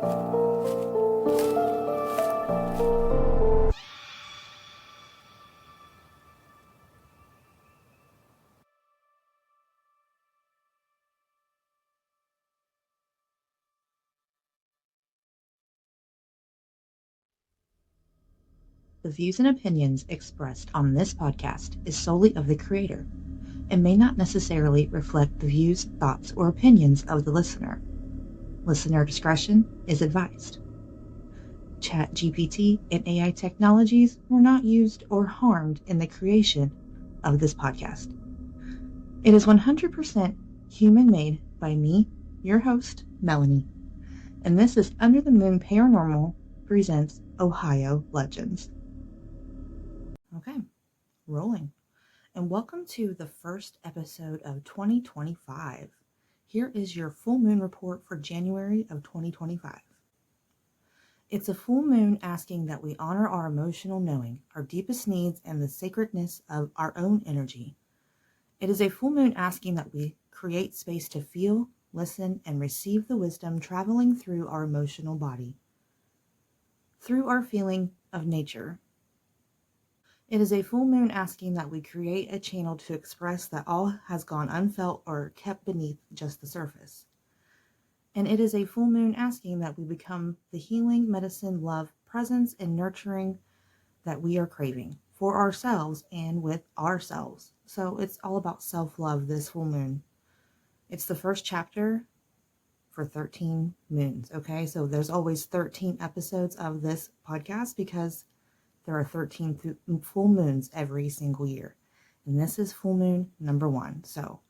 The views and opinions expressed on this podcast is solely of the creator and may not necessarily reflect the views, thoughts, or opinions of the listener. Listener discretion is advised. ChatGPT and AI technologies were not used or harmed in the creation of this podcast. It is 100% human-made by me, your host, Melanie, and this is Under the Moon Paranormal presents Ohio Legends. Okay, rolling. And welcome to the first episode of 2025. Here is your full moon report for January of 2025. It's a full moon asking that we honor our emotional knowing, our deepest needs, and the sacredness of our own energy. It is a full moon asking that we create space to feel, listen, and receive the wisdom traveling through our emotional body, through our feeling of nature. It is a full moon asking that we create a channel to express that all has gone unfelt or kept beneath just the surface. And it is a full moon asking that we become the healing, medicine, love, presence, and nurturing that we are craving for ourselves and with ourselves. So it's all about self-love this full moon. It's the first chapter for 13 moons, okay? So there's always 13 episodes of this podcast because there are 13 full moons every single year. And this is full moon number 1. So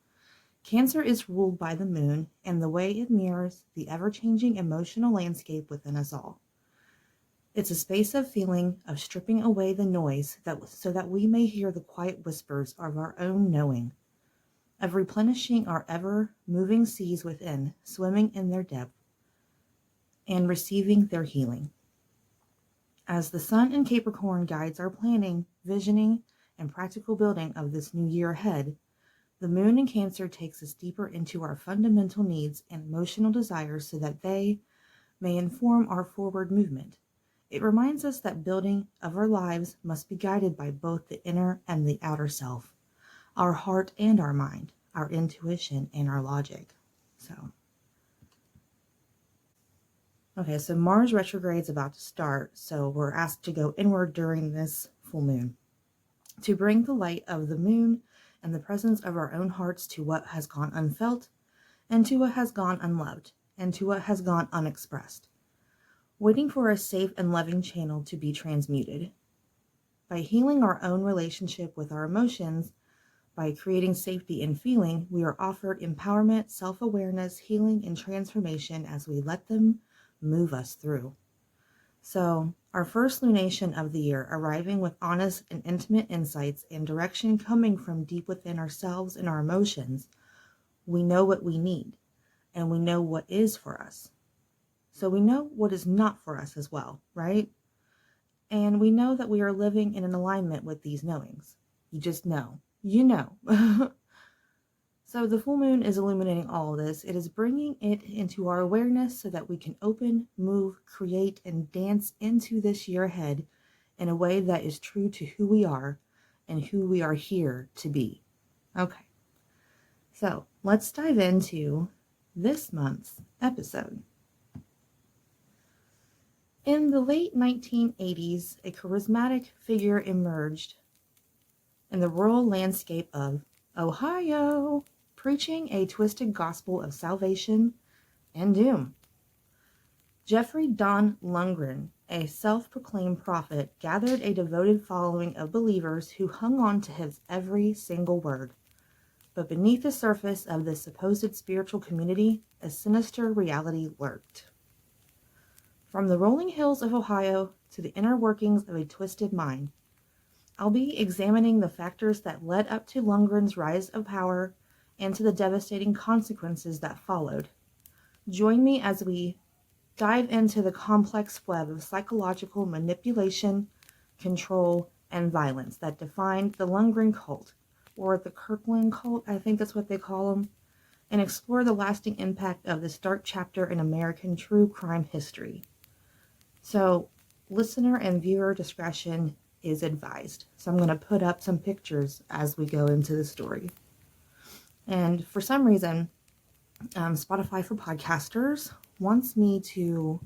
Cancer is ruled by the moon and the way it mirrors the ever-changing emotional landscape within us all. It's a space of feeling, of stripping away the noise so that we may hear the quiet whispers of our own knowing, of replenishing our ever-moving seas within, swimming in their depth, and receiving their healing. As the sun in Capricorn guides our planning, visioning, and practical building of this new year ahead, the moon in Cancer takes us deeper into our fundamental needs and emotional desires so that they may inform our forward movement. It reminds us that building of our lives must be guided by both the inner and the outer self, our heart and our mind, our intuition and our logic. Okay, so Mars retrograde is about to start, so we're asked to go inward during this full moon to bring the light of the moon and the presence of our own hearts to what has gone unfelt, and to what has gone unloved, and to what has gone unexpressed, waiting for a safe and loving channel to be transmuted. By healing our own relationship with our emotions, by creating safety in feeling, we are offered empowerment, self-awareness, healing, and transformation as we let them move us through. So, our first lunation of the year, arriving with honest and intimate insights and direction coming from deep within ourselves and our emotions, we know what we need, and we know what is for us. So we know what is not for us as well, right? And we know that we are living in an alignment with these knowings. You just know. You know. So the full moon is illuminating all of this. It is bringing it into our awareness so that we can open, move, create, and dance into this year ahead in a way that is true to who we are and who we are here to be. Okay, so let's dive into this month's episode. In the late 1980s, a charismatic figure emerged in the rural landscape of Ohio, preaching a twisted gospel of salvation and doom. Jeffery Lundgren, a self-proclaimed prophet, gathered a devoted following of believers who hung on to his every single word. But beneath the surface of this supposed spiritual community, a sinister reality lurked. From the rolling hills of Ohio to the inner workings of a twisted mind, I'll be examining the factors that led up to Lundgren's rise of power and to the devastating consequences that followed. Join me as we dive into the complex web of psychological manipulation, control, and violence that defined the Lundgren cult, or the Kirkland cult, I think that's what they call them, and explore the lasting impact of this dark chapter in American true crime history. So, listener and viewer discretion is advised. So I'm going to put up some pictures as we go into the story. And for some reason, Spotify for Podcasters wants me to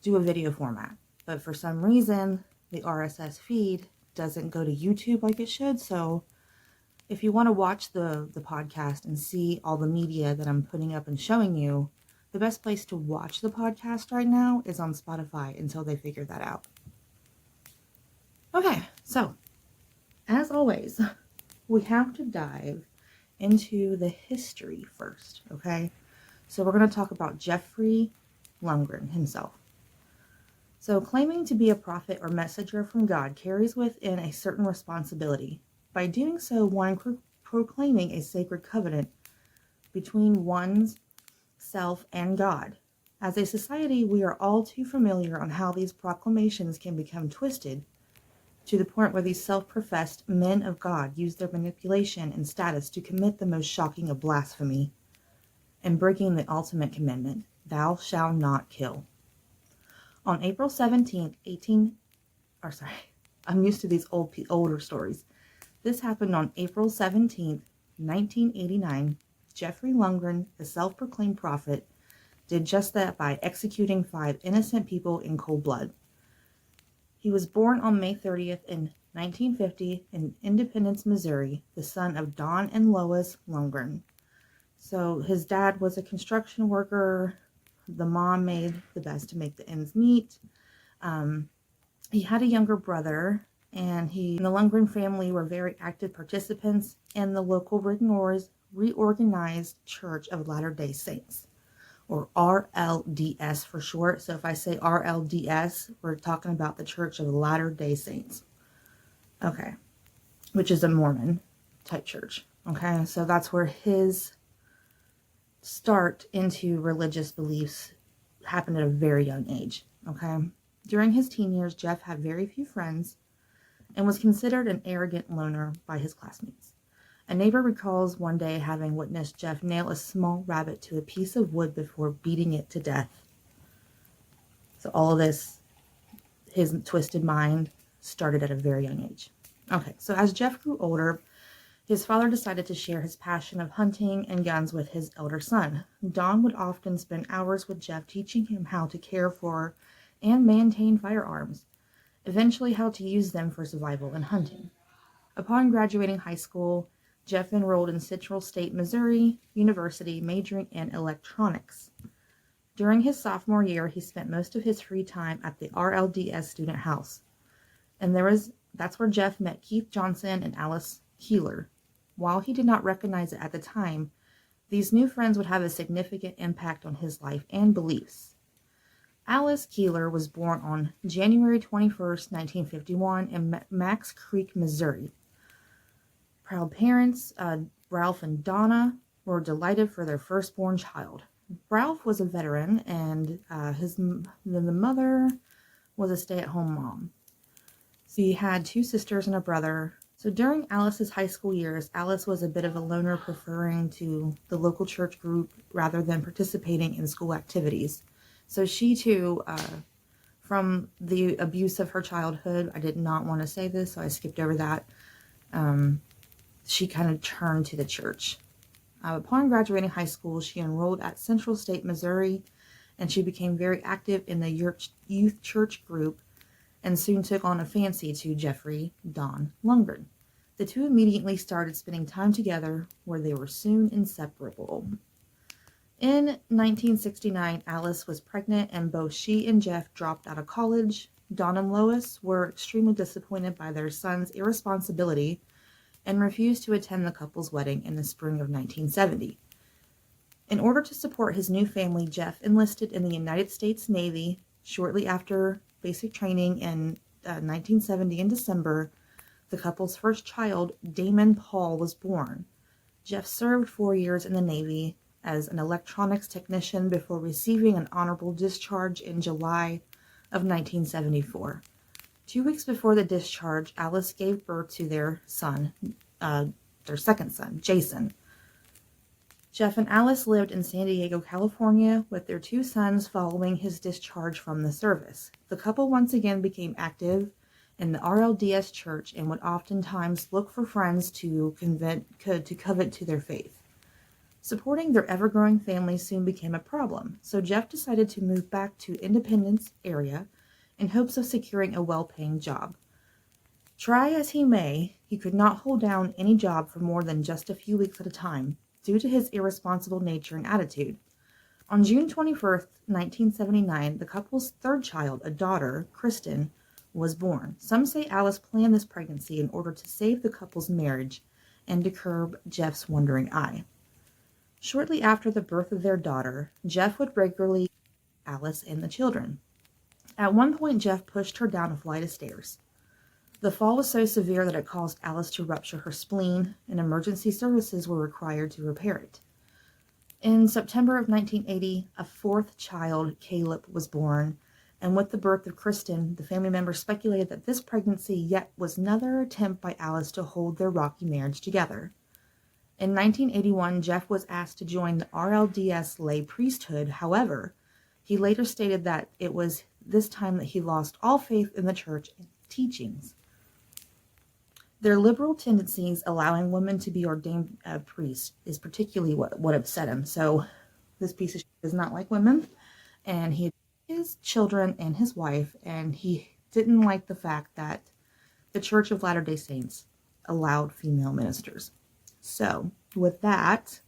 do a video format. But for some reason, the RSS feed doesn't go to YouTube like it should. So if you want to watch the podcast and see all the media that I'm putting up and showing you, the best place to watch the podcast right now is on Spotify until they figure that out. Okay, so as always, we have to dive into the history first, okay? So we're going to talk about Jeffery Lundgren himself. So claiming to be a prophet or messenger from God carries within a certain responsibility. By doing so, one proclaiming a sacred covenant between one's self and God. As a society, we are all too familiar on how these proclamations can become twisted to the point where these self-professed men of God use their manipulation and status to commit the most shocking of blasphemy and breaking the ultimate commandment, thou shalt not kill. On April 17th, I'm used to these older stories. This happened on April 17th, 1989. Jeffery Lundgren, the self-proclaimed prophet, did just that by executing 5 innocent people in cold blood. He was born on May 30th in 1950 in Independence, Missouri, the son of Don and Lois Lundgren. So his dad was a construction worker. The mom made the best to make the ends meet. He had a younger brother, and the Lundgren family were very active participants in the local reorganized Church of Latter-day Saints, or RLDS for short. So if I say RLDS, we're talking about the Church of Latter-day Saints. Okay. Which is a Mormon type church. Okay. So that's where his start into religious beliefs happened at a very young age. Okay. During his teen years, Jeff had very few friends and was considered an arrogant loner by his classmates. A neighbor recalls one day having witnessed Jeff nail a small rabbit to a piece of wood before beating it to death. So all of this, his twisted mind, started at a very young age. Okay, so as Jeff grew older, his father decided to share his passion of hunting and guns with his elder son. Don would often spend hours with Jeff teaching him how to care for and maintain firearms, eventually how to use them for survival and hunting. Upon graduating high school, Jeff enrolled in Central State Missouri University, majoring in electronics. During his sophomore year, he spent most of his free time at the RLDS student house. And that's where Jeff met Keith Johnson and Alice Keeler. While he did not recognize it at the time, these new friends would have a significant impact on his life and beliefs. Alice Keeler was born on January 21st, 1951 in Max Creek, Missouri. Proud parents, Ralph and Donna, were delighted for their firstborn child. Ralph was a veteran, and the mother was a stay-at-home mom. So he had 2 sisters and a brother. So during Alice's high school years, Alice was a bit of a loner, preferring to the local church group rather than participating in school activities. So she too, from the abuse of her childhood, I did not want to say this, so I skipped over that. She kind of turned to the church. Upon graduating high school, she enrolled at Central State, Missouri, and she became very active in the youth church group and soon took on a fancy to Jeffery Don Lundgren. The two immediately started spending time together, where they were soon inseparable. In 1969, Alice was pregnant, and both she and Jeff dropped out of college. Don and Lois were extremely disappointed by their son's irresponsibility and refused to attend the couple's wedding in the spring of 1970. In order to support his new family, Jeff enlisted in the United States Navy. Shortly after basic training in 1970 in December, the couple's first child, Damon Paul, was born. Jeff served 4 years in the Navy as an electronics technician before receiving an honorable discharge in July of 1974. 2 weeks before the discharge, Alice gave birth to their second son, Jason. Jeff and Alice lived in San Diego, California, with their 2 sons following his discharge from the service. The couple once again became active in the RLDS church and would oftentimes look for friends to covet to their faith. Supporting their ever-growing family soon became a problem, so Jeff decided to move back to Independence area in hopes of securing a well-paying job. Try as he may, he could not hold down any job for more than just a few weeks at a time, due to his irresponsible nature and attitude. On June 21st, 1979, the couple's 3rd child, a daughter, Kristen, was born. Some say Alice planned this pregnancy in order to save the couple's marriage and to curb Jeff's wandering eye. Shortly after the birth of their daughter, Jeff would regularly Alice and the children. At one point, Jeff pushed her down a flight of stairs. The fall was so severe that it caused Alice to rupture her spleen, and emergency services were required to repair it. In September of 1980, a 4th child, Caleb, was born, and with the birth of Kristen, the family members speculated that this pregnancy yet was another attempt by Alice to hold their rocky marriage together. In 1981, Jeff was asked to join the RLDS lay priesthood. However, he later stated that it was this time that he lost all faith in the church and teachings. Their liberal tendencies allowing women to be ordained priests is particularly what upset him. So this piece of shit does not like women, and he had his children and his wife, and he didn't like the fact that the Church of Latter-day Saints allowed female ministers. So, with that,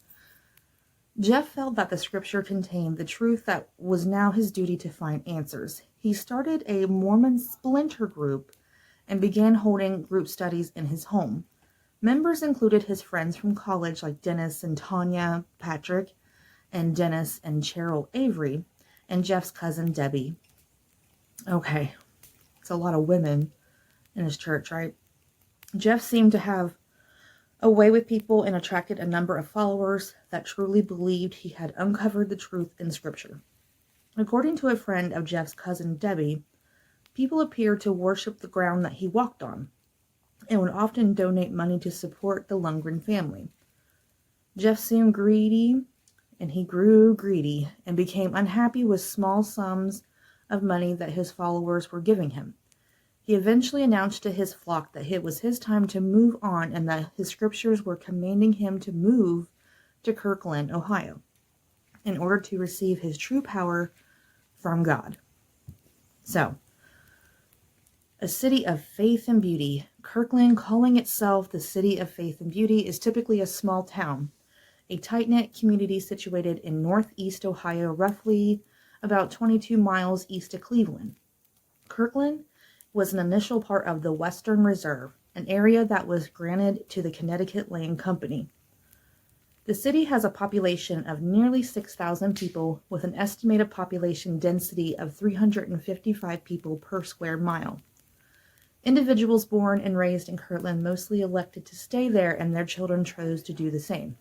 Jeff felt that the scripture contained the truth that was now his duty to find answers. He started a Mormon splinter group and began holding group studies in his home. Members included his friends from college like Dennis and Tanya Patrick, and Dennis and Cheryl Avery, and Jeff's cousin Debbie. Okay, it's a lot of women in his church, right? Jeff seemed to have a way with people and attracted a number of followers that truly believed he had uncovered the truth in Scripture. According to a friend of Jeff's cousin Debbie, people appeared to worship the ground that he walked on and would often donate money to support the Lundgren family. Jeff soon grew greedy and became unhappy with small sums of money that his followers were giving him. He eventually announced to his flock that it was his time to move on and that his scriptures were commanding him to move to Kirkland, Ohio, in order to receive his true power from God. So, a city of faith and beauty. Kirkland, calling itself the city of faith and beauty, is typically a small town, a tight-knit community situated in northeast Ohio, roughly about 22 miles east of Cleveland. Kirkland was an initial part of the Western Reserve, an area that was granted to the Connecticut Land Company. The city has a population of nearly 6,000 people with an estimated population density of 355 people per square mile. Individuals born and raised in Kirkland mostly elected to stay there, and their children chose to do the same.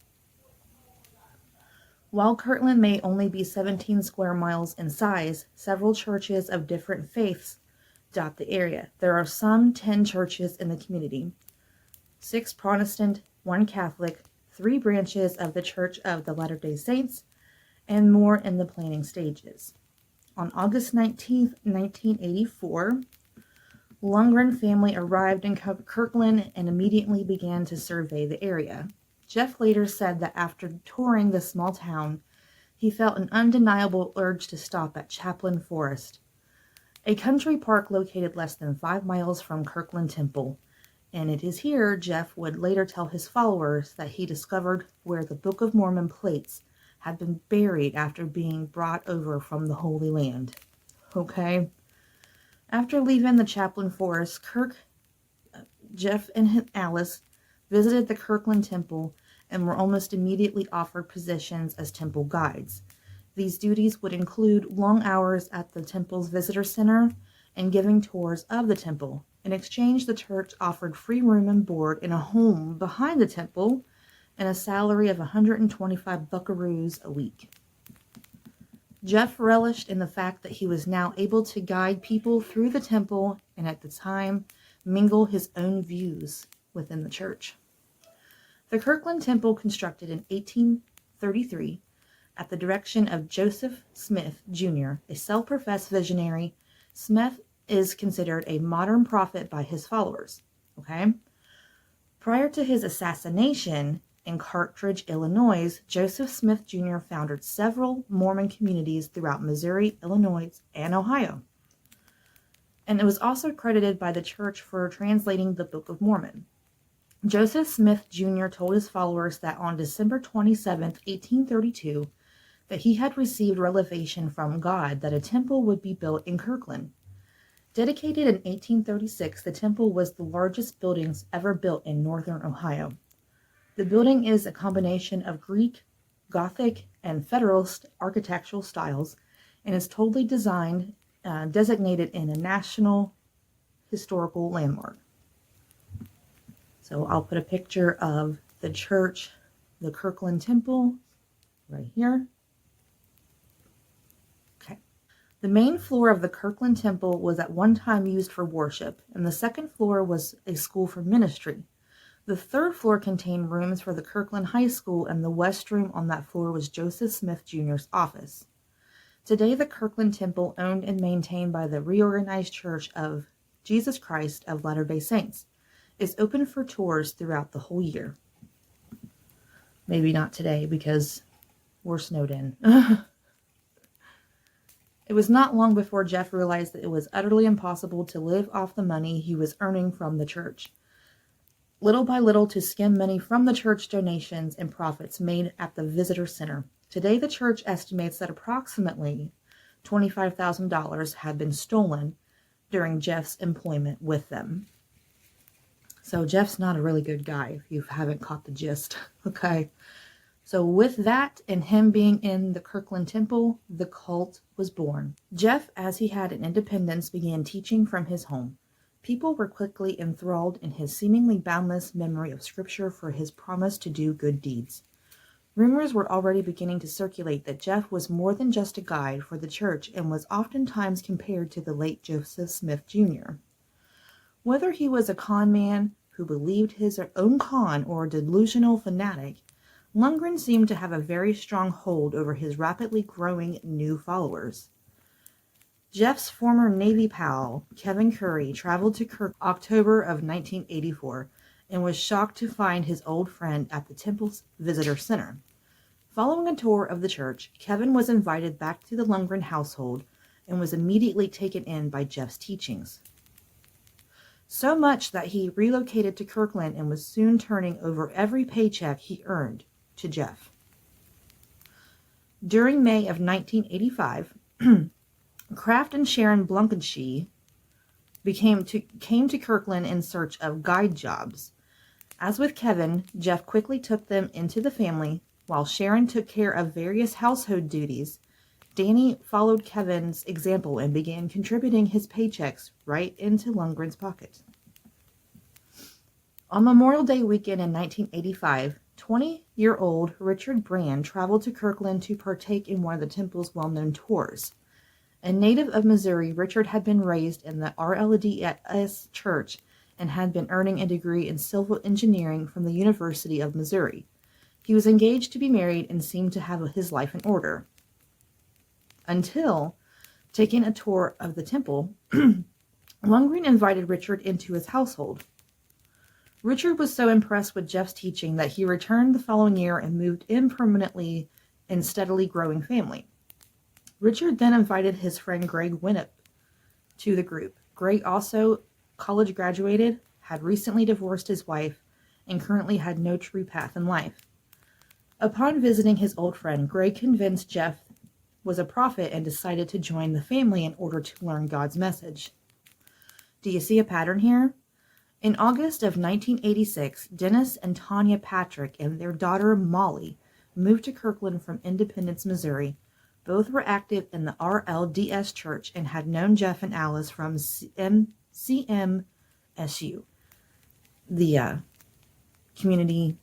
While Kirkland may only be 17 square miles in size, several churches of different faiths dot the area. There are some 10 churches in the community, 6 Protestant, 1 Catholic, 3 branches of the Church of the Latter-day Saints, and more in the planning stages. On August 19, 1984, Lundgren family arrived in Kirkland and immediately began to survey the area. Jeff later said that after touring the small town, he felt an undeniable urge to stop at Chaplain Forest, a country park located less than 5 miles from Kirkland Temple. And it is here Jeff would later tell his followers that he discovered where the Book of Mormon plates had been buried after being brought over from the Holy Land. Okay? After leaving the Chaplain Forest, Jeff and Alice visited the Kirkland Temple and were almost immediately offered positions as temple guides. These duties would include long hours at the temple's visitor center and giving tours of the temple. In exchange, the church offered free room and board in a home behind the temple and a salary of 125 buckaroos a week. Jeff relished in the fact that he was now able to guide people through the temple and at the time mingle his own views within the church. The Kirkland Temple, constructed in 1833, at the direction of Joseph Smith, Jr., a self-professed visionary. Smith is considered a modern prophet by his followers. Okay? Prior to his assassination in Carthage, Illinois, Joseph Smith Jr. founded several Mormon communities throughout Missouri, Illinois, and Ohio. And it was also credited by the church for translating the Book of Mormon. Joseph Smith Jr. told his followers that on December 27, 1832, that he had received revelation from God that a temple would be built in Kirkland. Dedicated in 1836, the temple was the largest buildings ever built in northern Ohio. The building is a combination of Greek, Gothic, and Federalist architectural styles and is totally designed, designated in a National Historical Landmark. So I'll put a picture of the church, the Kirkland Temple, right here. The main floor of the Kirkland Temple was at one time used for worship, and the second floor was a school for ministry. The third floor contained rooms for the Kirkland High School, and the west room on that floor was Joseph Smith Jr.'s office. Today, the Kirkland Temple, owned and maintained by the Reorganized Church of Jesus Christ of Latter-day Saints, is open for tours throughout the whole year. Maybe not today because we're snowed in. It was not long before Jeff realized that it was utterly impossible to live off the money he was earning from the church. Little by little, to skim money from the church donations and profits made at the visitor center. Today, the church estimates that approximately $25,000 had been stolen during Jeff's employment with them. So Jeff's not a really good guy, if you haven't caught the gist. Okay. So with that and him being in the Kirkland Temple, the cult was born. Jeff, as he had an independence, began teaching from his home. People were quickly enthralled in his seemingly boundless memory of Scripture for his promise to do good deeds. Rumors were already beginning to circulate that Jeff was more than just a guide for the church and was oftentimes compared to the late Joseph Smith Jr. Whether he was a con man who believed his own con or a delusional fanatic, Lundgren seemed to have a very strong hold over his rapidly growing new followers. Jeff's former Navy pal, Kevin Curry, traveled to Kirkland October of 1984 and was shocked to find his old friend at the temple's visitor center. Following a tour of the church, Kevin was invited back to the Lundgren household and was immediately taken in by Jeff's teachings. So much that he relocated to Kirkland and was soon turning over every paycheck he earned to Jeff. During May of 1985, Kraft and Sharon Blankenshee came to Kirkland in search of guide jobs. As with Kevin, Jeff quickly took them into the family, while Sharon took care of various household duties. Danny followed Kevin's example and began contributing his paychecks right into Lundgren's pocket. On Memorial Day weekend in 1985, 20-year-old Richard Brand traveled to Kirkland to partake in one of the temple's well-known tours. A native of Missouri, Richard had been raised in the RLDS church and had been earning a degree in civil engineering from the University of Missouri. He was engaged to be married and seemed to have his life in order. Until, taking a tour of the temple, Lundgren invited Richard into his household. Richard was so impressed with Jeff's teaching that he returned the following year and moved in permanently in steadily growing family. Richard then invited his friend Greg Winnip to the group. Greg also college graduated, had recently divorced his wife, and currently had no true path in life. Upon visiting his old friend, Greg convinced Jeff was a prophet and decided to join the family in order to learn God's message. Do you see a pattern here? In August of 1986, Dennis and Tanya Patrick and their daughter Molly moved to Kirkland from Independence, Missouri. Both were active in the RLDS church and had known Jeff and Alice from CMSU, the community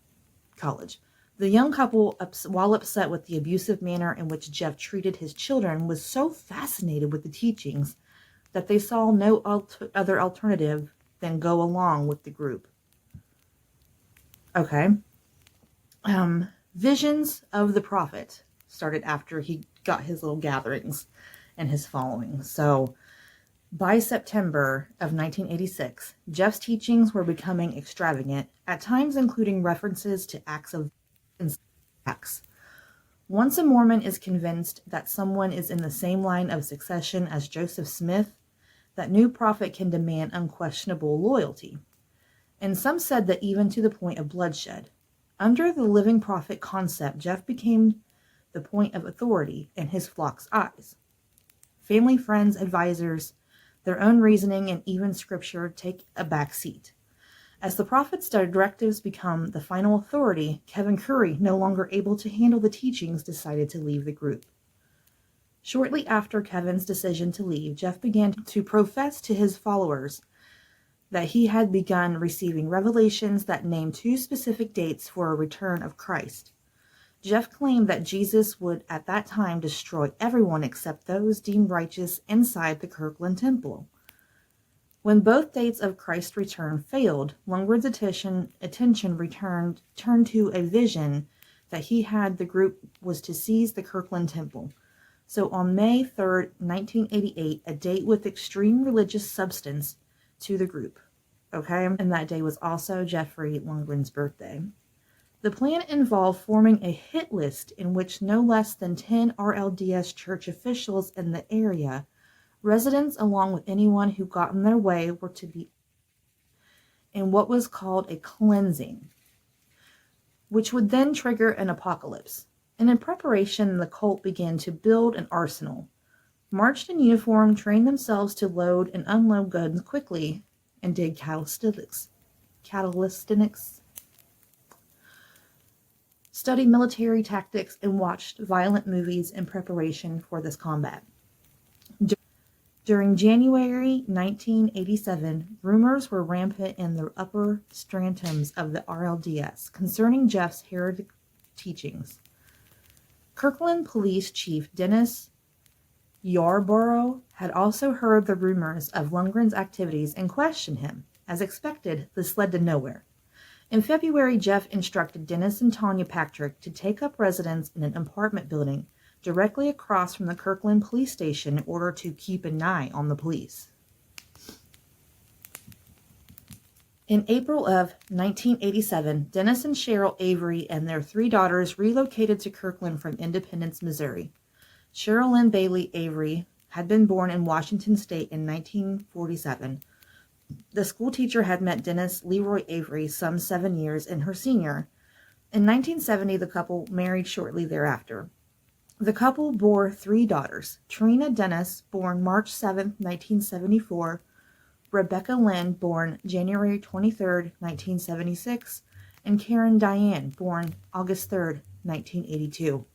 college. The young couple, while upset with the abusive manner in which Jeff treated his children, was so fascinated with the teachings that they saw no other alternative than go along with the group. Okay. Visions of the prophet started after he got his little gatherings and his following. So by September of 1986, Jeff's teachings were becoming extravagant, at times including references to acts of acts. Once a Mormon is convinced that someone is in the same line of succession as Joseph Smith, that new prophet can demand unquestionable loyalty. And some said that even to the point of bloodshed. Under the living prophet concept, Jeff became the point of authority in his flock's eyes. Family, friends, advisors, their own reasoning, and even scripture take a back seat. As the prophet's directives become the final authority, Kevin Curry, no longer able to handle the teachings, decided to leave the group. Shortly after Kevin's decision to leave, Jeff began to profess to his followers that he had begun receiving revelations that named 2 specific dates for a return of Christ. Jeff claimed that Jesus would at that time destroy everyone except those deemed righteous inside the Kirkland temple. When both dates of Christ's return failed, Lundgren's attention turned to a vision that he had the group was to seize the Kirkland temple. So on May 3rd, 1988, a date with extreme religious substance to the group. Okay, and that day was also Jeffery Lundgren's birthday. The plan involved forming a hit list in which no less than 10 RLDS church officials in the area, residents along with anyone who got in their way, were to be in what was called a cleansing, which would then trigger an apocalypse. And in preparation, the cult began to build an arsenal, marched in uniform, trained themselves to load and unload guns quickly, and did calisthenics, studied military tactics, and watched violent movies in preparation for this combat. During January 1987, rumors were rampant in the upper stratums of the RLDS concerning Jeff's heretic teachings. Kirkland Police Chief Dennis Yarborough had also heard the rumors of Lundgren's activities and questioned him. As expected, this led to nowhere. In February, Jeff instructed Dennis and Tanya Patrick to take up residence in an apartment building directly across from the Kirkland police station in order to keep an eye on the police. In April of 1987, Dennis and Cheryl Avery and their 3 daughters relocated to Kirkland from Independence, Missouri. Cheryl Lynn Bailey Avery had been born in Washington State in 1947. The school teacher had met Dennis Leroy Avery some 7 years in her senior. In 1970, the couple married shortly thereafter. The couple bore 3 daughters: Trina Dennis, born March 7, 1974, Rebecca Lynn, born January 23, 1976, and Karen Diane, born August 3, 1982.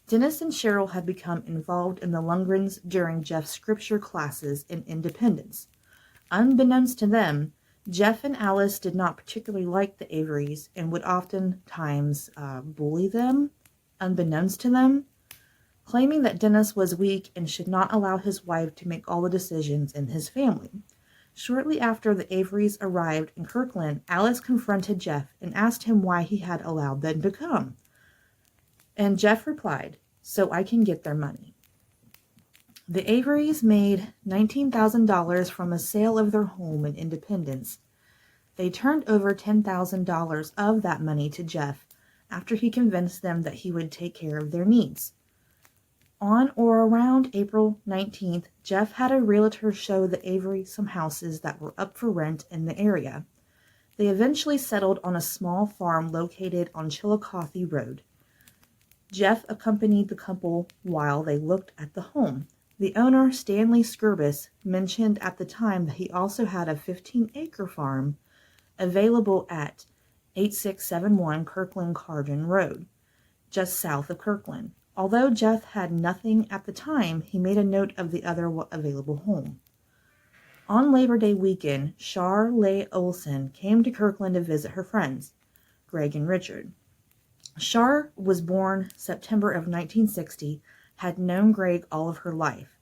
Dennis and Cheryl had become involved in the Lundgrens during Jeff's scripture classes in Independence. Unbeknownst to them, Jeff and Alice did not particularly like the Averys and would oftentimes bully them, unbeknownst to them, claiming that Dennis was weak and should not allow his wife to make all the decisions in his family. Shortly after the Averys arrived in Kirkland, Alice confronted Jeff and asked him why he had allowed them to come. And Jeff replied, "So I can get their money." The Averys made $19,000 from a sale of their home in Independence. They turned over $10,000 of that money to Jeff after he convinced them that he would take care of their needs. On or around April 19th, Jeff had a realtor show the Avery some houses that were up for rent in the area. They eventually settled on a small farm located on Chillicothe Road. Jeff accompanied the couple while they looked at the home. The owner, Stanley Skirbis, mentioned at the time that he also had a 15-acre farm available at 8671 Kirkland Cardin Road, just south of Kirkland. Although Jeff had nothing at the time, he made a note of the other available home. On Labor Day weekend, Char Leigh Olson came to Kirkland to visit her friends, Greg and Richard. Char was born September of 1960, had known Greg all of her life.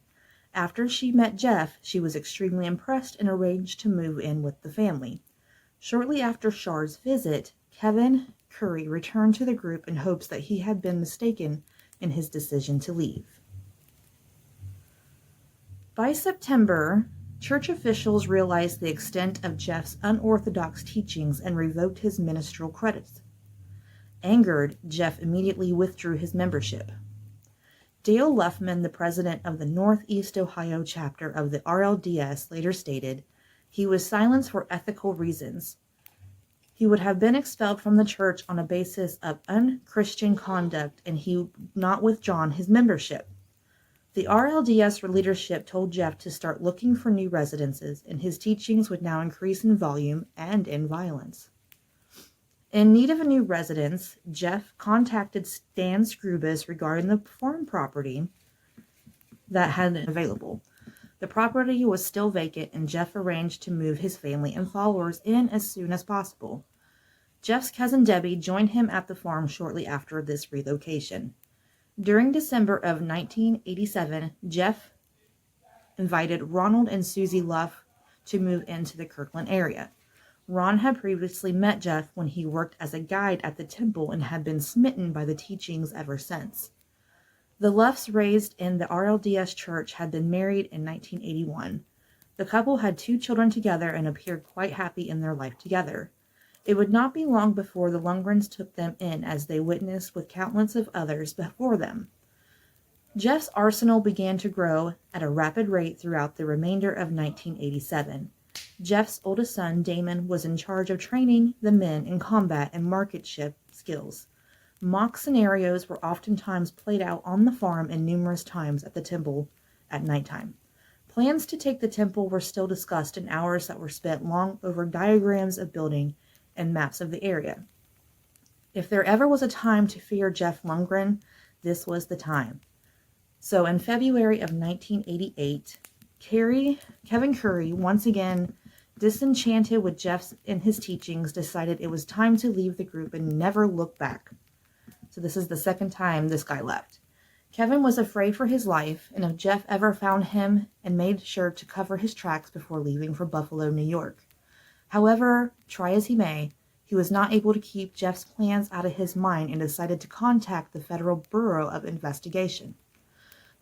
After she met Jeff, she was extremely impressed and arranged to move in with the family. Shortly after Char's visit, Kevin Curry returned to the group in hopes that he had been mistaken in his decision to leave. By September, church officials realized the extent of Jeff's unorthodox teachings and revoked his ministerial credits. Angered, Jeff immediately withdrew his membership. Dale Luffman, the president of the Northeast Ohio chapter of the RLDS, later stated, he was silenced for ethical reasons. He would have been expelled from the church on a basis of unchristian conduct, and he would not withdrawn his membership. The RLDS leadership told Jeff to start looking for new residences, and his teachings would now increase in volume and in violence. In need of a new residence, Jeff contacted Stan Scrubus regarding the farm property that had been available. The property was still vacant, and Jeff arranged to move his family and followers in as soon as possible. Jeff's cousin Debbie joined him at the farm shortly after this relocation. During December of 1987, Jeff invited Ronald and Susie Luff to move into the Kirkland area. Ron had previously met Jeff when he worked as a guide at the temple and had been smitten by the teachings ever since. The Luffs, raised in the RLDS church, had been married in 1981. The couple had 2 children together and appeared quite happy in their life together. It would not be long before the Lundgrens took them in, as they witnessed with countless of others before them. Jeff's arsenal began to grow at a rapid rate throughout the remainder of 1987. Jeff's oldest son, Damon, was in charge of training the men in combat and marksmanship skills. Mock scenarios were oftentimes played out on the farm and numerous times at the temple at nighttime. Plans to take the temple were still discussed in hours that were spent long over diagrams of building and maps of the area. If there ever was a time to fear Jeff Lundgren, this was the time. So in February of 1988, Kevin Curry, once again disenchanted with Jeff and his teachings, decided it was time to leave the group and never look back. So this is the second time this guy left. Kevin was afraid for his life, and if Jeff ever found him, and made sure to cover his tracks before leaving for Buffalo, New York. However, try as he may, he was not able to keep Jeff's plans out of his mind and decided to contact the Federal Bureau of Investigation.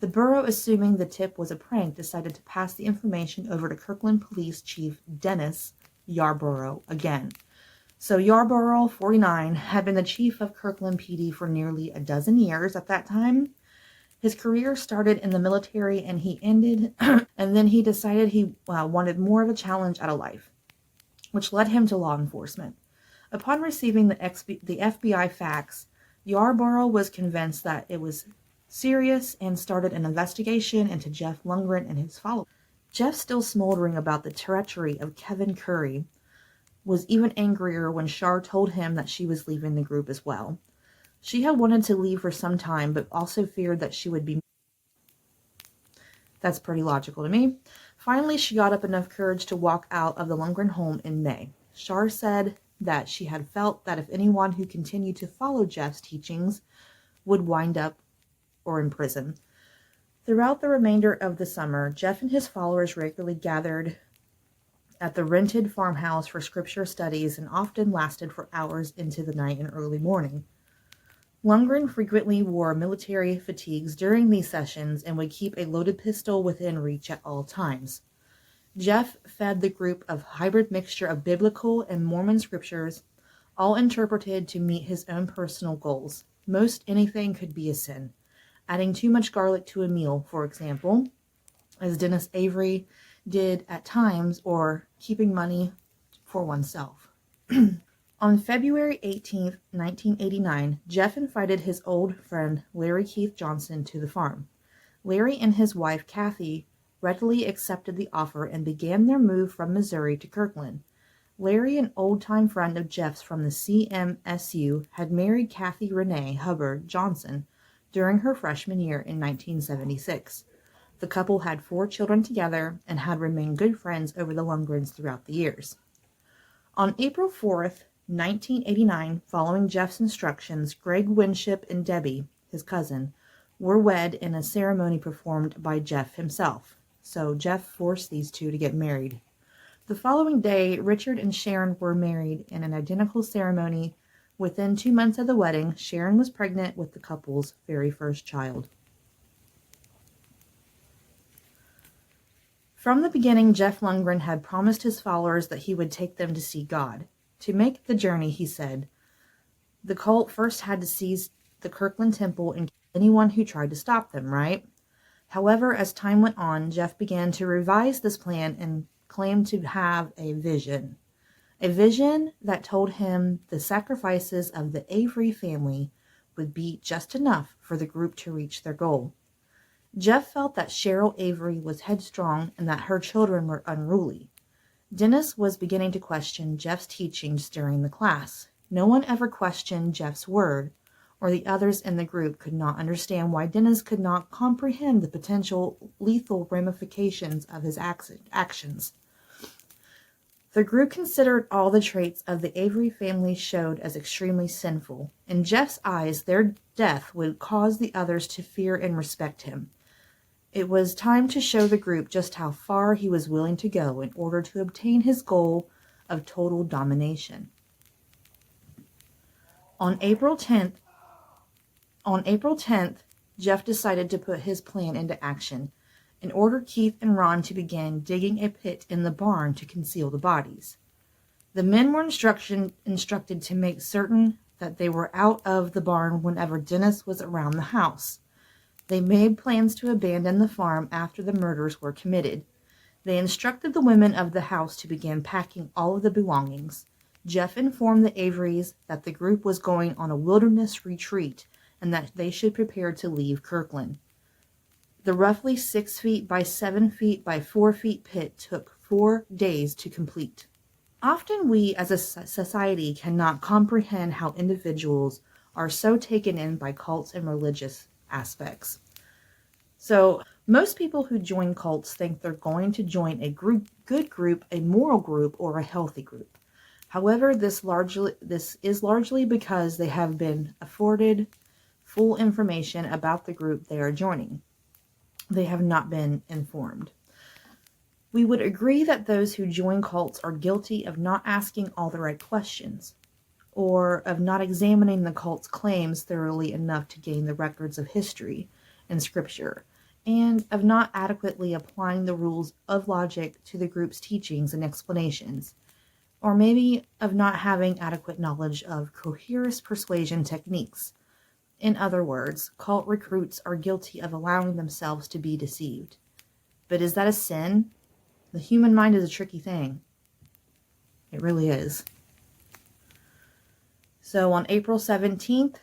The Bureau, assuming the tip was a prank, decided to pass the information over to Kirkland Police Chief Dennis Yarborough again. So Yarborough, 49, had been the chief of Kirkland PD for nearly a dozen years at that time. His career started in the military and he ended, and then he decided he wanted more of a challenge out of life, which led him to law enforcement. Upon receiving the FBI facts, Yarborough was convinced that it was serious and started an investigation into Jeff Lundgren and his followers. Jeff, still smoldering about the treachery of Kevin Curry, was even angrier when Shar told him that she was leaving the group as well. She had wanted to leave for some time, but also feared that she would be... That's pretty logical to me. Finally, she got up enough courage to walk out of the Lundgren home in May. Shar said that she had felt that if anyone who continued to follow Jeff's teachings would wind up or in prison. Throughout the remainder of the summer, Jeff and his followers regularly gathered at the rented farmhouse for scripture studies and often lasted for hours into the night and early morning. Lundgren frequently wore military fatigues during these sessions and would keep a loaded pistol within reach at all times. Jeff fed the group a hybrid mixture of biblical and Mormon scriptures, all interpreted to meet his own personal goals. Most anything could be a sin. Adding too much garlic to a meal, for example, as Dennis Avery did at times, or keeping money for oneself. On February 18th, 1989, Jeff invited his old friend Larry Keith Johnson to the farm. Larry and his wife Kathy readily accepted the offer and began their move from Missouri to Kirkland. Larry, an old-time friend of Jeff's from the CMSU, had married Kathy Renee Hubbard Johnson during her freshman year in 1976. The couple had 4 children together and had remained good friends over the Lundgrens throughout the years. On April 4th, 1989, following Jeff's instructions, Greg Winship and Debbie, his cousin, were wed in a ceremony performed by Jeff himself. So Jeff forced these two to get married. The following day, Richard and Sharon were married in an identical ceremony Within 2 months of the wedding, Sharon was pregnant with the couple's very first child. From the beginning, Jeff Lundgren had promised his followers that he would take them to see God. To make the journey, he said, the cult first had to seize the Kirkland Temple and kill anyone who tried to stop them, right? However, as time went on, Jeff began to revise this plan and claimed to have a vision that told him the sacrifices of the Avery family would be just enough for the group to reach their goal. Jeff felt that Cheryl Avery was headstrong and that her children were unruly. Dennis was beginning to question Jeff's teachings during the class. No one ever questioned Jeff's word, or the others in the group could not understand why Dennis could not comprehend the potential lethal ramifications of his actions. The group considered all the traits of the Avery family showed as extremely sinful. In Jeff's eyes, their death would cause the others to fear and respect him. It was time to show the group just how far he was willing to go in order to obtain his goal of total domination. On April 10th, Jeff decided to put his plan into action and ordered Keith and Ron to begin digging a pit in the barn to conceal the bodies. The men were instructed to make certain that they were out of the barn whenever Dennis was around the house. They made plans to abandon the farm after the murders were committed. They instructed the women of the house to begin packing all of the belongings. Jeff informed the Averys that the group was going on a wilderness retreat and that they should prepare to leave Kirkland. The roughly 6 feet by 7 feet by 4 feet pit took 4 days to complete. Often we as a society cannot comprehend how individuals are so taken in by cults and religious aspects. So most people who join cults think they're going to join a good group, a moral group, or a healthy group. However, this is largely because they have been afforded full information about the group they are joining. They have not been informed. We would agree that those who join cults are guilty of not asking all the right questions, or of not examining the cult's claims thoroughly enough to gain the records of history and scripture, and of not adequately applying the rules of logic to the group's teachings and explanations, or maybe of not having adequate knowledge of coherent persuasion techniques. In other words, cult recruits are guilty of allowing themselves to be deceived. But is that a sin? The human mind is a tricky thing. It really is. So on April 17th,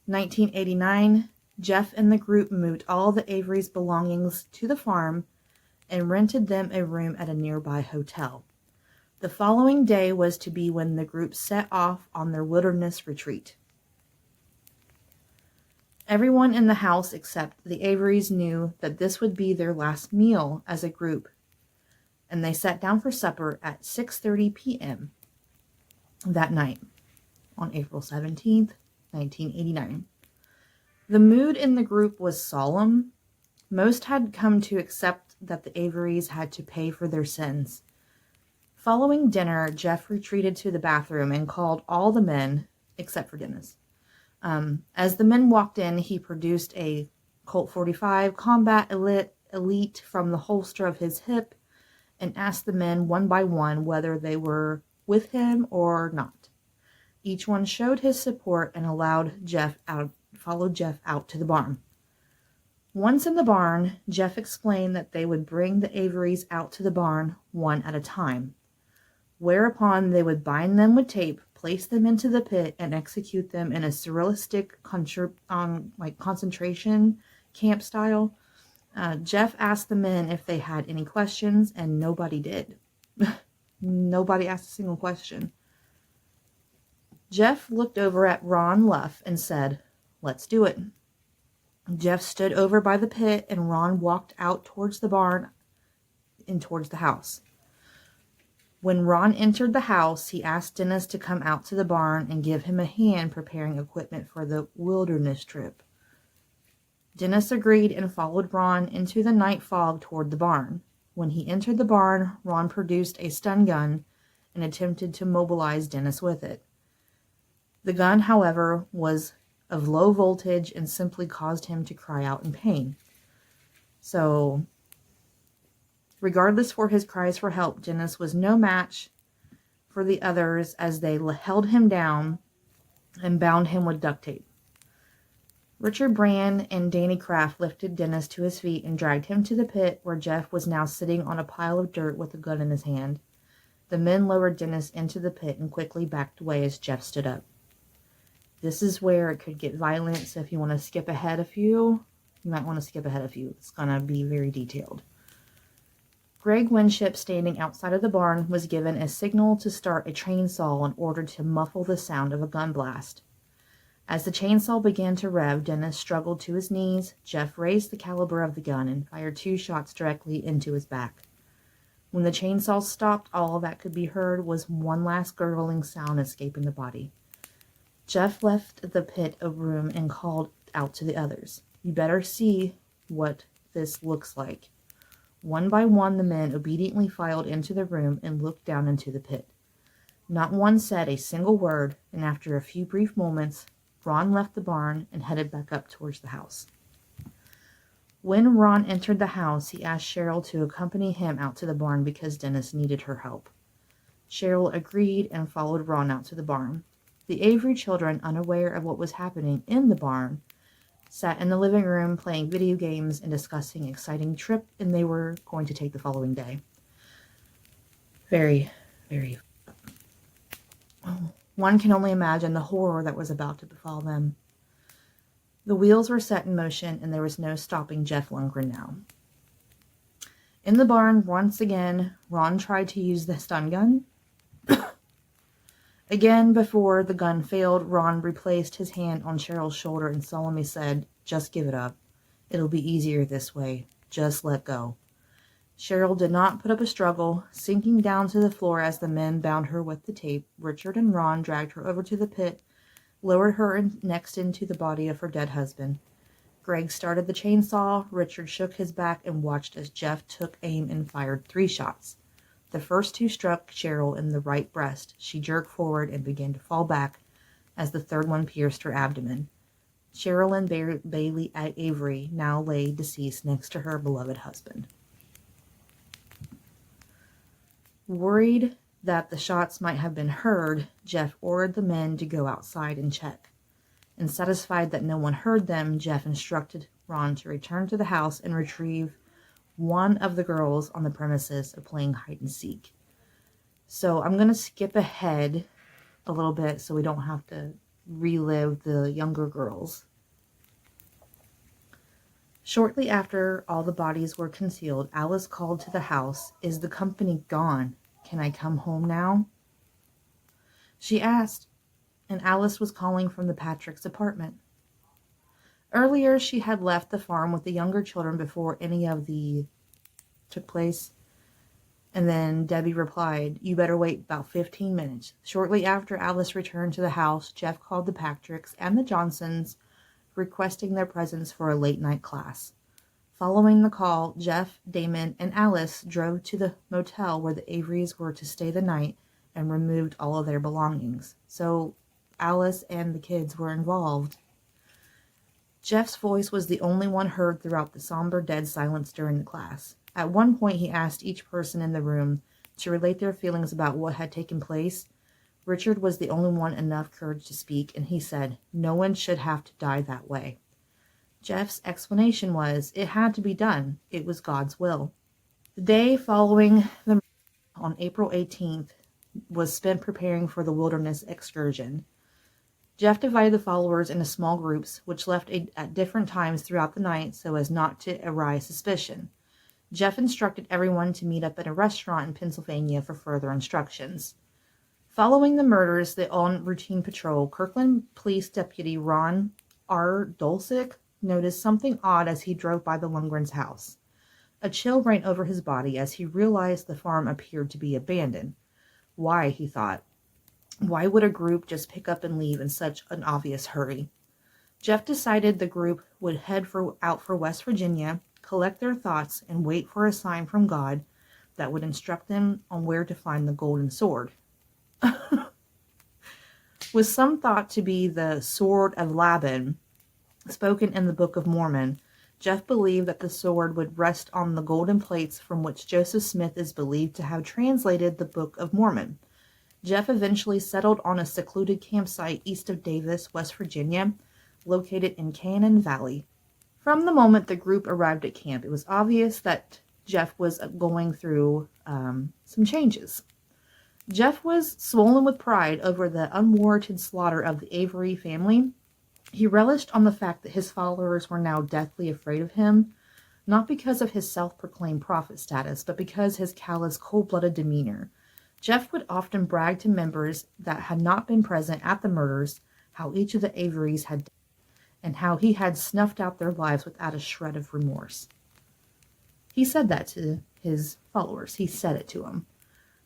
1989, Jeff and the group moved all the Avery's belongings to the farm and rented them a room at a nearby hotel. The following day was to be when the group set off on their wilderness retreat. Everyone in the house except the Averys knew that this would be their last meal as a group, and they sat down for supper at 6:30 p.m. that night on April 17th, 1989. The mood in the group was solemn. Most had come to accept that the Averys had to pay for their sins. Following dinner, Jeff retreated to the bathroom and called all the men, except for Dennis. As the men walked in, he produced a Colt 45 Combat Elite from the holster of his hip and asked the men one by one whether they were with him or not. Each one showed his support and followed Jeff out to the barn. Once in the barn, Jeff explained that they would bring the Averys out to the barn one at a time, whereupon they would bind them with tape, place them into the pit, and execute them in a surrealistic concentration camp style. Jeff asked the men if they had any questions, and nobody did. Nobody asked a single question. Jeff looked over at Ron Luff and said, "Let's do it." Jeff stood over by the pit, and Ron walked out towards the barn and towards the house. When Ron entered the house, he asked Dennis to come out to the barn and give him a hand preparing equipment for the wilderness trip. Dennis agreed and followed Ron into the night fog toward the barn. When he entered the barn, Ron produced a stun gun and attempted to mobilize Dennis with it. The gun, however, was of low voltage and simply caused him to cry out in pain. So, regardless for his cries for help, Dennis was no match for the others as they held him down and bound him with duct tape. Richard Brand and Danny Kraft lifted Dennis to his feet and dragged him to the pit where Jeff was now sitting on a pile of dirt with a gun in his hand. The men lowered Dennis into the pit and quickly backed away as Jeff stood up. This is where it could get violent, so if you want to skip ahead a few, you might want to skip ahead a few. It's going to be very detailed. Greg Winship, standing outside of the barn, was given a signal to start a chainsaw in order to muffle the sound of a gun blast. As the chainsaw began to rev, Dennis struggled to his knees. Jeff raised the caliber of the gun and fired 2 shots directly into his back. When the chainsaw stopped, all that could be heard was one last gurgling sound escaping the body. Jeff left the pit of room and called out to the others. "You better see what this looks like." One by one, the men obediently filed into the room and looked down into the pit. Not one said a single word, and after a few brief moments, Ron left the barn and headed back up towards the house. When Ron entered the house, he asked Cheryl to accompany him out to the barn because Dennis needed her help. Cheryl agreed and followed Ron out to the barn. The Avery children, unaware of what was happening in the barn, sat in the living room playing video games and discussing an exciting trip and they were going to take the following day. Very, very. One can only imagine the horror that was about to befall them. The wheels were set in motion and there was no stopping Jeff Lundgren now. In the barn, once again, Ron tried to use the stun gun. Again, before the gun failed, Ron replaced his hand on Cheryl's shoulder and solemnly said, "Just give it up. It'll be easier this way. Just let go." Cheryl did not put up a struggle. Sinking down to the floor as the men bound her with the tape, Richard and Ron dragged her over to the pit, lowered her next into the body of her dead husband. Greg started the chainsaw. Richard shook his back and watched as Jeff took aim and fired 3 shots. The first 2 struck Cheryl in the right breast. She jerked forward and began to fall back as the third one pierced her abdomen. Cheryl and Bailey Avery now lay deceased next to her beloved husband. Worried that the shots might have been heard, Jeff ordered the men to go outside and check. And satisfied that no one heard them, Jeff instructed Ron to return to the house and retrieve one of the girls on the premises of playing hide and seek. So I'm going to skip ahead a little bit so we don't have to relive the younger girls. Shortly after all the bodies were concealed, Alice called to the house, "Is the company gone? Can I come home now?" She asked, and Alice was calling from the Patrick's apartment. Earlier, she had left the farm with the younger children before any of the took place. And then Debbie replied, "You better wait about 15 minutes. Shortly after Alice returned to the house, Jeff called the Patricks and the Johnsons, requesting their presence for a late-night class. Following the call, Jeff, Damon, and Alice drove to the motel where the Averys were to stay the night and removed all of their belongings. So Alice and the kids were involved. Jeff's voice was the only one heard throughout the somber, dead silence during the class. At one point, he asked each person in the room to relate their feelings about what had taken place. Richard was the only one enough courage to speak, and he said, "No one should have to die that way." Jeff's explanation was, it had to be done. It was God's will. The day following the murder, on April 18th, was spent preparing for the wilderness excursion. Jeff divided the followers into small groups, which left at different times throughout the night so as not to arouse suspicion. Jeff instructed everyone to meet up at a restaurant in Pennsylvania for further instructions. Following the murders, the on-routine patrol, Kirkland Police Deputy Ron R. Dulcic noticed something odd as he drove by the Lundgren's house. A chill ran over his body as he realized the farm appeared to be abandoned. Why, he thought. Why would a group just pick up and leave in such an obvious hurry? Jeff decided the group would head out for West Virginia, collect their thoughts, and wait for a sign from God that would instruct them on where to find the golden sword. With some thought to be the sword of Laban, spoken in the Book of Mormon, Jeff believed that the sword would rest on the golden plates from which Joseph Smith is believed to have translated the Book of Mormon. Jeff eventually settled on a secluded campsite east of Davis, West Virginia, located in Cannon Valley. From the moment the group arrived at camp, it was obvious that Jeff was going through some changes. Jeff was swollen with pride over the unwarranted slaughter of the Avery family. He relished on the fact that his followers were now deathly afraid of him, not because of his self-proclaimed prophet status, but because his callous, cold-blooded demeanor. Jeff would often brag to members that had not been present at the murders how each of the Averys had died, and how he had snuffed out their lives without a shred of remorse. He said that to his followers. He said it to them.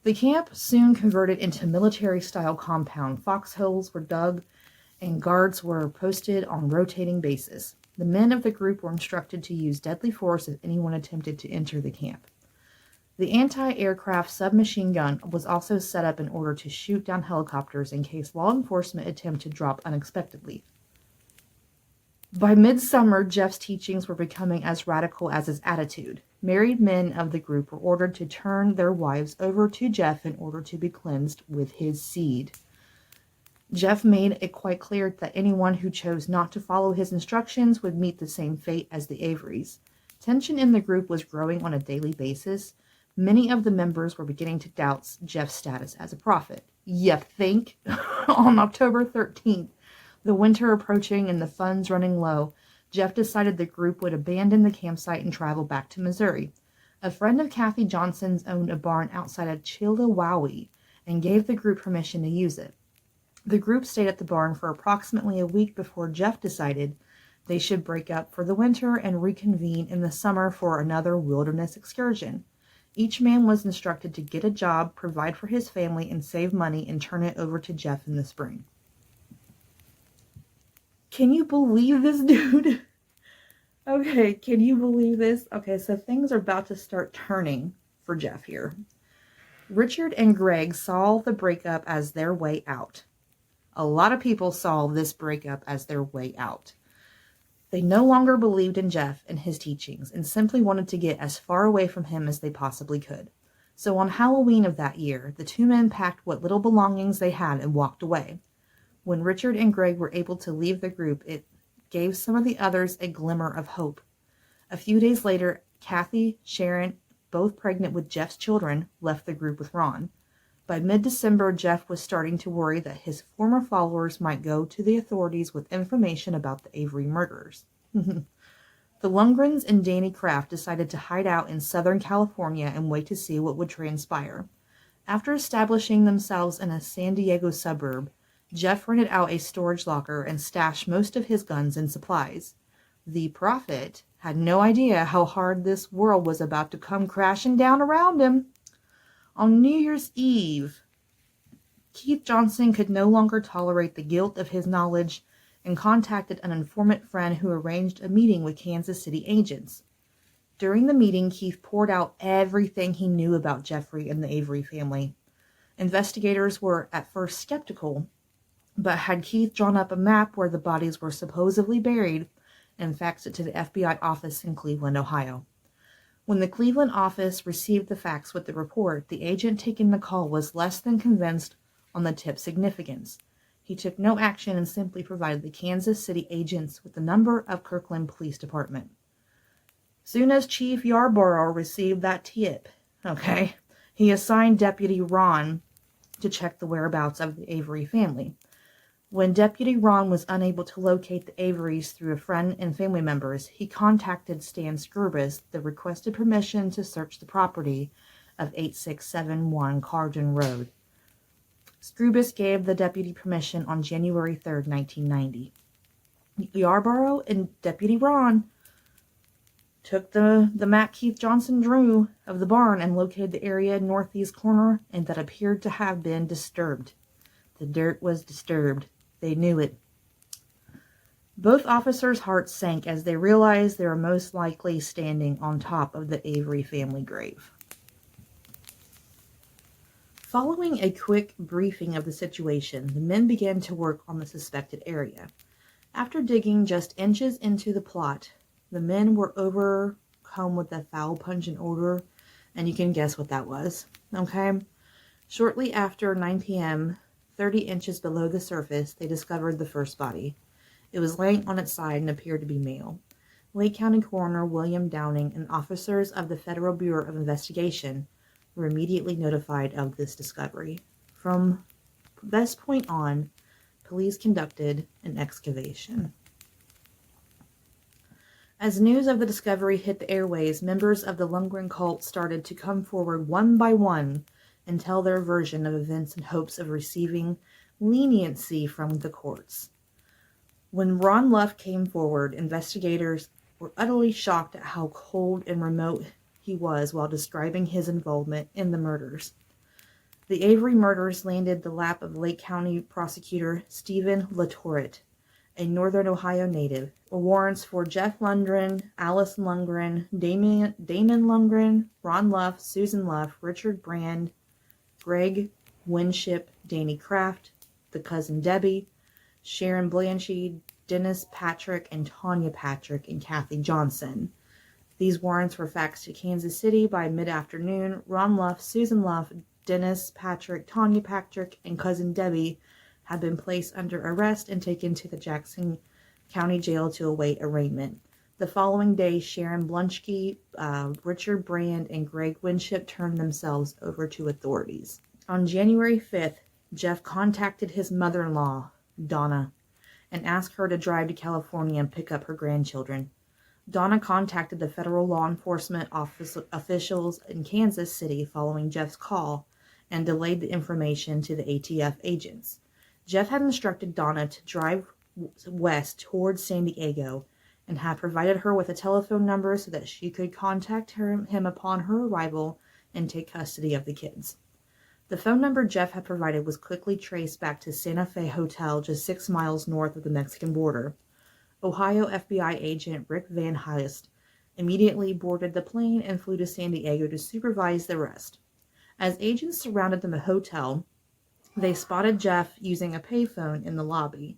The camp soon converted into a military-style compound. Foxholes were dug, and guards were posted on rotating basis. The men of the group were instructed to use deadly force if anyone attempted to enter the camp. The anti-aircraft submachine gun was also set up in order to shoot down helicopters in case law enforcement attempted to drop unexpectedly. By midsummer, Jeff's teachings were becoming as radical as his attitude. Married men of the group were ordered to turn their wives over to Jeff in order to be cleansed with his seed. Jeff made it quite clear that anyone who chose not to follow his instructions would meet the same fate as the Averys. Tension in the group was growing on a daily basis. Many of the members were beginning to doubt Jeff's status as a prophet. You think? On October 13th, the winter approaching and the funds running low, Jeff decided the group would abandon the campsite and travel back to Missouri. A friend of Kathy Johnson's owned a barn outside of Chilliwawie and gave the group permission to use it. The group stayed at the barn for approximately a week before Jeff decided they should break up for the winter and reconvene in the summer for another wilderness excursion. Each man was instructed to get a job, provide for his family, and save money and turn it over to Jeff in the spring. Can you believe this, dude? Okay, can you believe this? Okay, so things are about to start turning for Jeff here. Richard and Greg saw the breakup as their way out. A lot of people saw this breakup as their way out. They no longer believed in Jeff and his teachings and simply wanted to get as far away from him as they possibly could. So on Halloween of that year, the two men packed what little belongings they had and walked away. When Richard and Greg were able to leave the group, it gave some of the others a glimmer of hope. A few days later, Kathy, Sharon, both pregnant with Jeff's children, left the group with Ron. By mid-December, Jeff was starting to worry that his former followers might go to the authorities with information about the Avery murders. The Lundgrens and Danny Kraft decided to hide out in Southern California and wait to see what would transpire. After establishing themselves in a San Diego suburb, Jeff rented out a storage locker and stashed most of his guns and supplies. The prophet had no idea how hard this world was about to come crashing down around him. On New Year's Eve, Keith Johnson could no longer tolerate the guilt of his knowledge and contacted an informant friend who arranged a meeting with Kansas City agents. During the meeting, Keith poured out everything he knew about Jeffrey and the Avery family. Investigators were at first skeptical, but had Keith drawn up a map where the bodies were supposedly buried and faxed it to the FBI office in Cleveland, Ohio. When the Cleveland office received the fax with the report, the agent taking the call was less than convinced on the tip's significance. He took no action and simply provided the Kansas City agents with the number of Kirkland Police Department. Soon as Chief Yarborough received that tip, he assigned Deputy Ron to check the whereabouts of the Avery family. When Deputy Ron was unable to locate the Averys through a friend and family members, he contacted Stan Skurbis, that requested permission to search the property of 8671 Carden Road. Skurbis gave the deputy permission on January 3, 1990. Yarborough and Deputy Ron took the map Keith Johnson drew of the barn and located the area northeast corner and that appeared to have been disturbed. The dirt was disturbed. They knew it. Both officers' hearts sank as they realized they were most likely standing on top of the Avery family grave. Following a quick briefing of the situation, the men began to work on the suspected area. After digging just inches into the plot, the men were overcome with a foul, pungent odor, and you can guess what that was, okay? Shortly after 9 p.m., 30 inches below the surface, they discovered the first body. It was laying on its side and appeared to be male. Lake County Coroner William Downing and officers of the Federal Bureau of Investigation were immediately notified of this discovery. From this point on, police conducted an excavation. As news of the discovery hit the airways, members of the Lundgren cult started to come forward one by one and tell their version of events in hopes of receiving leniency from the courts. When Ron Luff came forward, investigators were utterly shocked at how cold and remote he was while describing his involvement in the murders. The Avery murders landed the lap of Lake County prosecutor Stephen Latourette, a Northern Ohio native. Warrants for Jeff Lundgren, Alice Lundgren, Damon Lundgren, Ron Luff, Susan Luff, Richard Brand, Greg Winship, Danny Kraft, the cousin Debbie, Sharon Blanchie, Dennis Patrick, and Tanya Patrick, and Kathy Johnson. These warrants were faxed to Kansas City by mid-afternoon. Ron Luff, Susan Luff, Dennis Patrick, Tanya Patrick, and cousin Debbie had been placed under arrest and taken to the Jackson County Jail to await arraignment. The following day, Sharon Blanchie, Richard Brand, and Greg Winship turned themselves over to authorities. On January 5th, Jeff contacted his mother-in-law, Donna, and asked her to drive to California and pick up her grandchildren. Donna contacted the federal law enforcement officials in Kansas City following Jeff's call and delayed the information to the ATF agents. Jeff had instructed Donna to drive west towards San Diego and had provided her with a telephone number so that she could contact him upon her arrival and take custody of the kids. The phone number Jeff had provided was quickly traced back to Santa Fe Hotel just 6 miles north of the Mexican border. Ohio FBI agent Rick Van Heist immediately boarded the plane and flew to San Diego to supervise the arrest. As agents surrounded the hotel, they spotted Jeff using a payphone in the lobby.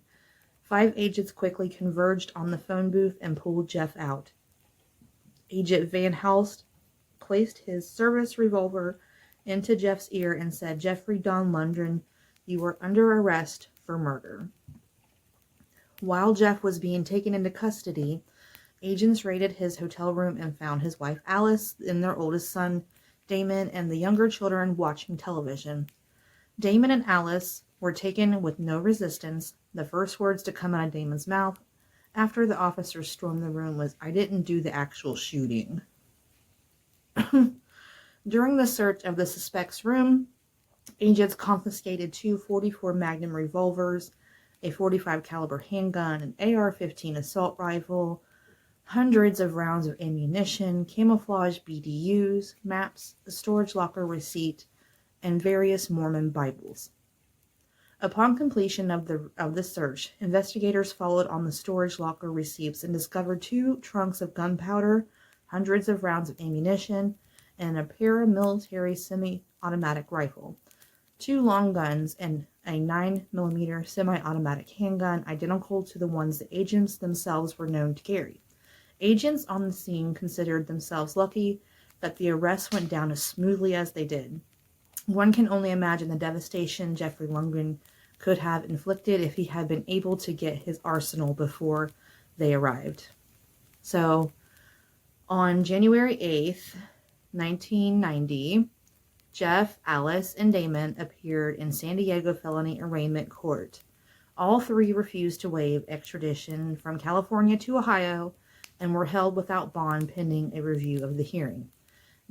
5 agents quickly converged on the phone booth and pulled Jeff out. Agent Van Heist placed his service revolver into Jeff's ear and said, "Jeffrey Don Lundgren, you are under arrest for murder." While Jeff was being taken into custody, agents raided his hotel room and found his wife Alice and their oldest son Damon and the younger children watching television. Damon and Alice were taken with no resistance. The first words to come out of Damon's mouth after the officers stormed the room was, "I didn't do the actual shooting." During the search of the suspect's room, agents confiscated 2 .44 Magnum revolvers, a .45 caliber handgun, an AR-15 assault rifle, hundreds of rounds of ammunition, camouflage BDUs, maps, a storage locker receipt, and various Mormon Bibles. Upon completion of the search, investigators followed on the storage locker receipts and discovered 2 trunks of gunpowder, hundreds of rounds of ammunition, and a paramilitary semi-automatic rifle, 2 long guns, and a 9mm semi-automatic handgun identical to the ones the agents themselves were known to carry. Agents on the scene considered themselves lucky that the arrest went down as smoothly as they did. One can only imagine the devastation Jeffery Lundgren could have inflicted if he had been able to get his arsenal before they arrived. So, on January 8th, 1990, Jeff, Alice, and Damon appeared in San Diego Felony Arraignment Court. All 3 refused to waive extradition from California to Ohio and were held without bond pending a review of the hearing.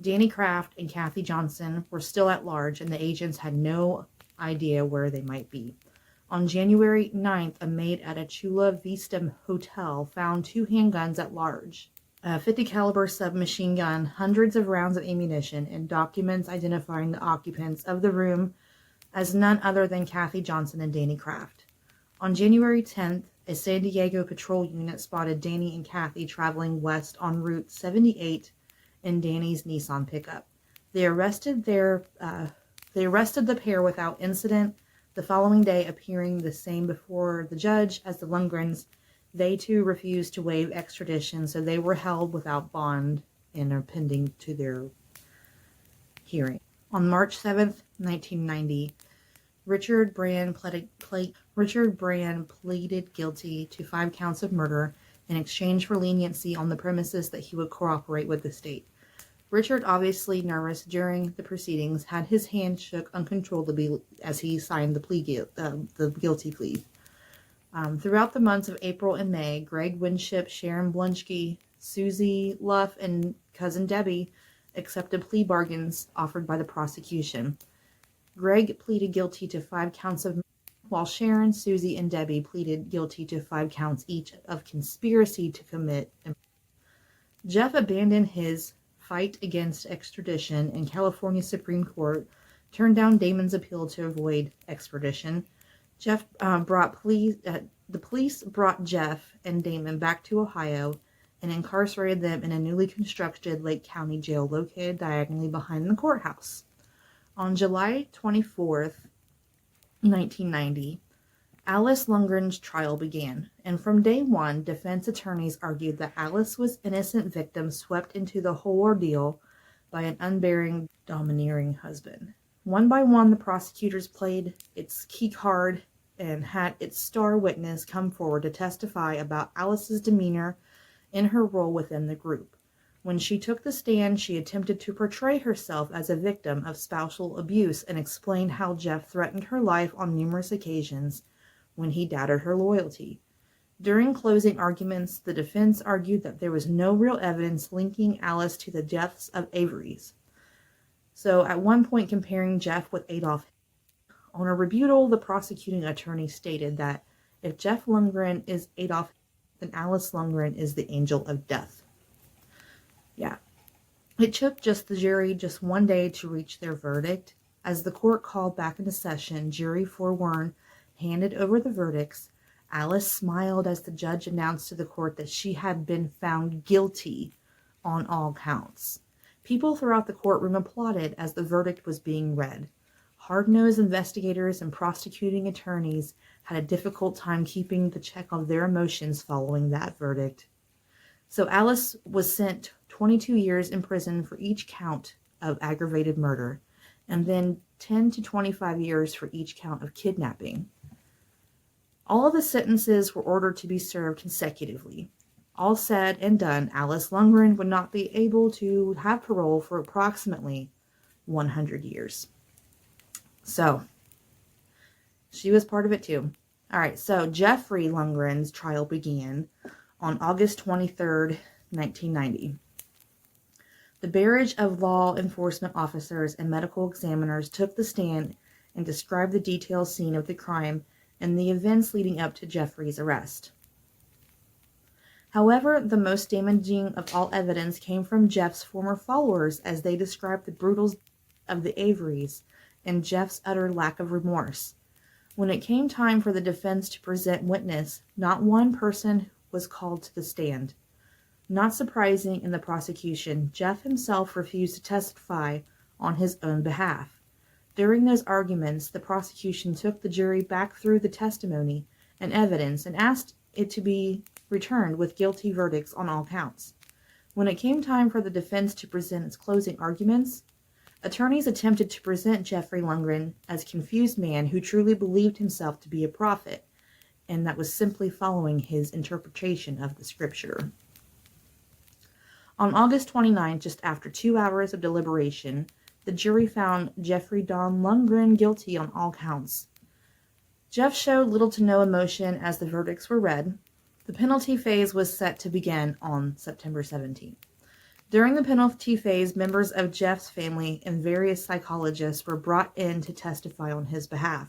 Danny Kraft and Kathy Johnson were still at large, and the agents had no idea where they might be. On January 9th, a maid at a Chula Vista hotel found 2 handguns at large, a .50 caliber submachine gun, hundreds of rounds of ammunition, and documents identifying the occupants of the room as none other than Kathy Johnson and Danny Kraft. On January 10th, a San Diego patrol unit spotted Danny and Kathy traveling west on Route 78 in Danny's Nissan pickup. They arrested their They arrested the pair without incident, the following day appearing the same before the judge as the Lundgrens. They too refused to waive extradition, so they were held without bond and are pending to their hearing. On March 7th, 1990, Richard Brand pleaded guilty to 5 counts of murder in exchange for leniency on the premises that he would cooperate with the state. Richard, obviously nervous during the proceedings, had his hand shook uncontrollably as he signed the guilty plea. Throughout the months of April and May, Greg Winship, Sharon Blunschke, Susie Luff, and cousin Debbie accepted plea bargains offered by the prosecution. Greg pleaded guilty to 5 counts of murder, while Sharon, Susie, and Debbie pleaded guilty to 5 counts each of conspiracy to commit. Jeff abandoned his fight against extradition in California Supreme Court, turned down Damon's appeal to avoid extradition. The police brought Jeff and Damon back to Ohio and incarcerated them in a newly constructed Lake County jail located diagonally behind the courthouse. On July 24th, 1990, Alice Lundgren's trial began, and from day one, defense attorneys argued that Alice was an innocent victim swept into the whole ordeal by an unbearing, domineering husband. One by one, the prosecutors played its key card and had its star witness come forward to testify about Alice's demeanor in her role within the group. When she took the stand, she attempted to portray herself as a victim of spousal abuse and explained how Jeff threatened her life on numerous occasions when he doubted her loyalty. During closing arguments, the defense argued that there was no real evidence linking Alice to the deaths of Avery's. So at one point comparing Jeff with Adolf. On a rebuttal, the prosecuting attorney stated that if Jeff Lundgren is Adolf, then Alice Lundgren is the angel of death. Yeah. It took the jury just one day to reach their verdict. As the court called back into session, jury forewarned handed over the verdicts. Alice smiled as the judge announced to the court that she had been found guilty on all counts. People throughout the courtroom applauded as the verdict was being read. Hard-nosed investigators and prosecuting attorneys had a difficult time keeping the check on their emotions following that verdict. So Alice was sent 22 years in prison for each count of aggravated murder, and then 10 to 25 years for each count of kidnapping. All of the sentences were ordered to be served consecutively. All said and done, Alice Lundgren would not be able to have parole for approximately 100 years. So, she was part of it too. All right, so Jeffery Lundgren's trial began on August 23rd, 1990. The barrage of law enforcement officers and medical examiners took the stand and described the detailed scene of the crime and the events leading up to Jeffrey's arrest. However, the most damaging of all evidence came from Jeff's former followers as they described the brutals of the Averys and Jeff's utter lack of remorse. When it came time for the defense to present witness, not one person was called to the stand. Not surprising in the prosecution, Jeff himself refused to testify on his own behalf. During those arguments, the prosecution took the jury back through the testimony and evidence and asked it to be returned with guilty verdicts on all counts. When it came time for the defense to present its closing arguments, attorneys attempted to present Jeffery Lundgren as a confused man who truly believed himself to be a prophet, and that was simply following his interpretation of the scripture. On August 29th, just after 2 hours of deliberation, the jury found Jeffery Don Lundgren guilty on all counts. Jeff showed little to no emotion as the verdicts were read. The penalty phase was set to begin on September 17th. During the penalty phase, members of Jeff's family and various psychologists were brought in to testify on his behalf.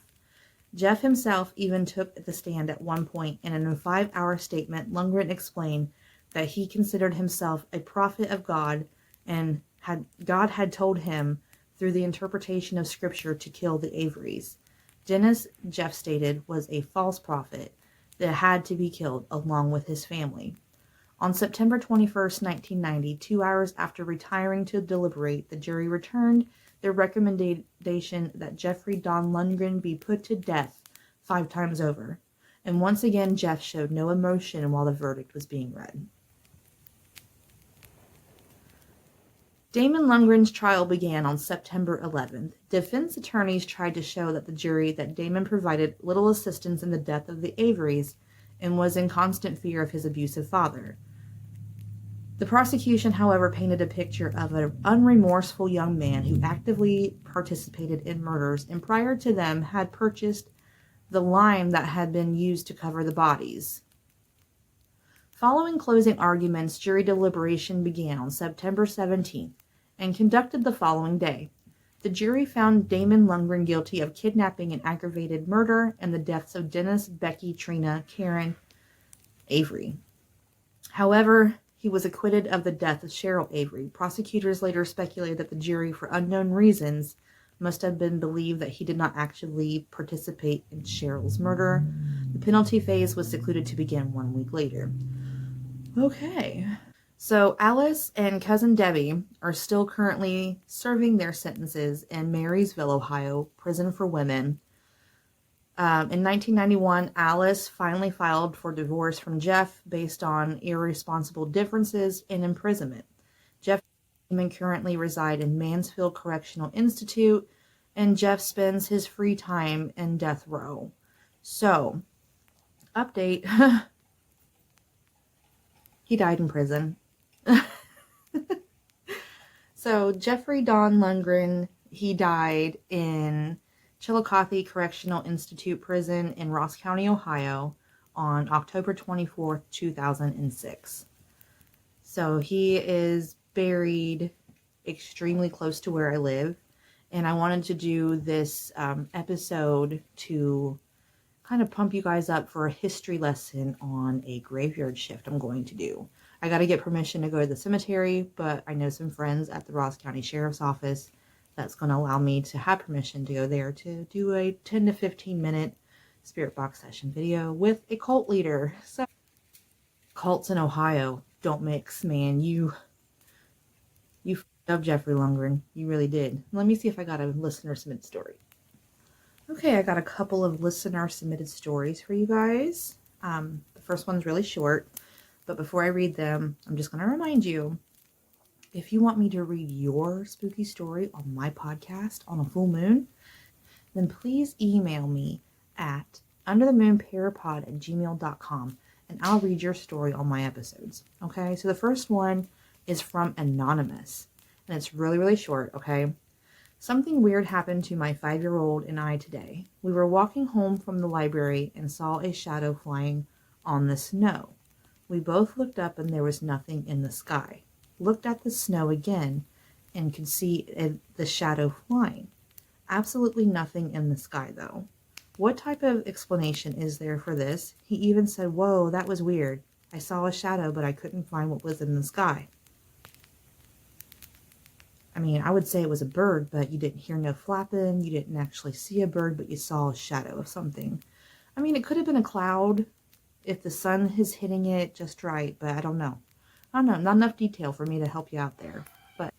Jeff himself even took the stand at one point, and in a 5-hour statement, Lundgren explained that he considered himself a prophet of God, and God had told him through the interpretation of scripture to kill the Averys. Dennis, Jeff stated, was a false prophet that had to be killed along with his family. On September 21st, 1990, 2 hours after retiring to deliberate, the jury returned their recommendation that Jeffery Don Lundgren be put to death 5 times over. And once again, Jeff showed no emotion while the verdict was being read. Damon Lundgren's trial began on September 11th. Defense attorneys tried to show that the jury that Damon provided little assistance in the death of the Averys and was in constant fear of his abusive father. The prosecution, however, painted a picture of an unremorseful young man who actively participated in murders and prior to them had purchased the lime that had been used to cover the bodies. Following closing arguments, jury deliberation began on September 17th and conducted the following day. The jury found Damon Lundgren guilty of kidnapping and aggravated murder and the deaths of Dennis, Becky, Trina, Karen, Avery. However, he was acquitted of the death of Cheryl Avery. Prosecutors later speculated that the jury, for unknown reasons, must have been believed that he did not actually participate in Cheryl's murder. The penalty phase was secluded to begin 1 week later. Okay. So Alice and cousin Debbie are still currently serving their sentences in Marysville, Ohio, prison for women. In 1991, Alice finally filed for divorce from Jeff based on irresponsible differences in imprisonment. Jeff and Damon currently reside in Mansfield Correctional Institute, and Jeff spends his free time in death row. So, update. He died in prison. So, Jeffery Don Lundgren, he died in Chillicothe Correctional Institute Prison in Ross County, Ohio on October 24th, 2006. So, he is buried extremely close to where I live. And I wanted to do this episode to kind of pump you guys up for a history lesson on a graveyard shift I'm going to do. I got to get permission to go to the cemetery, but I know some friends at the Ross County Sheriff's Office that's going to allow me to have permission to go there to do a 10 to 15 minute spirit box session video with a cult leader. So, cults in Ohio don't mix, man. You f***ed up Jeffery Lundgren. You really did. Let me see if I got a listener submitted story. Okay, I got a couple of listener submitted stories for you guys. The first one's really short, but before I read them, I'm just going to remind you, if you want me to read your spooky story on my podcast on a full moon, then please email me at underthemoonparapod@gmail.com and I'll read your story on my episodes. Okay, so the first one is from Anonymous, and it's really, really short, okay? Something weird happened to my 5-year-old and I today. We were walking home from the library and saw a shadow flying on the snow. We both looked up and there was nothing in the sky. Looked at the snow again and could see the shadow flying. Absolutely nothing in the sky though. What type of explanation is there for this? He even said, "Whoa, that was weird. I saw a shadow, but I couldn't find what was in the sky." I mean, I would say it was a bird, but you didn't hear no flapping. You didn't actually see a bird, but you saw a shadow of something. I mean, it could have been a cloud if the sun is hitting it just right, but I don't know. Not enough detail for me to help you out there. But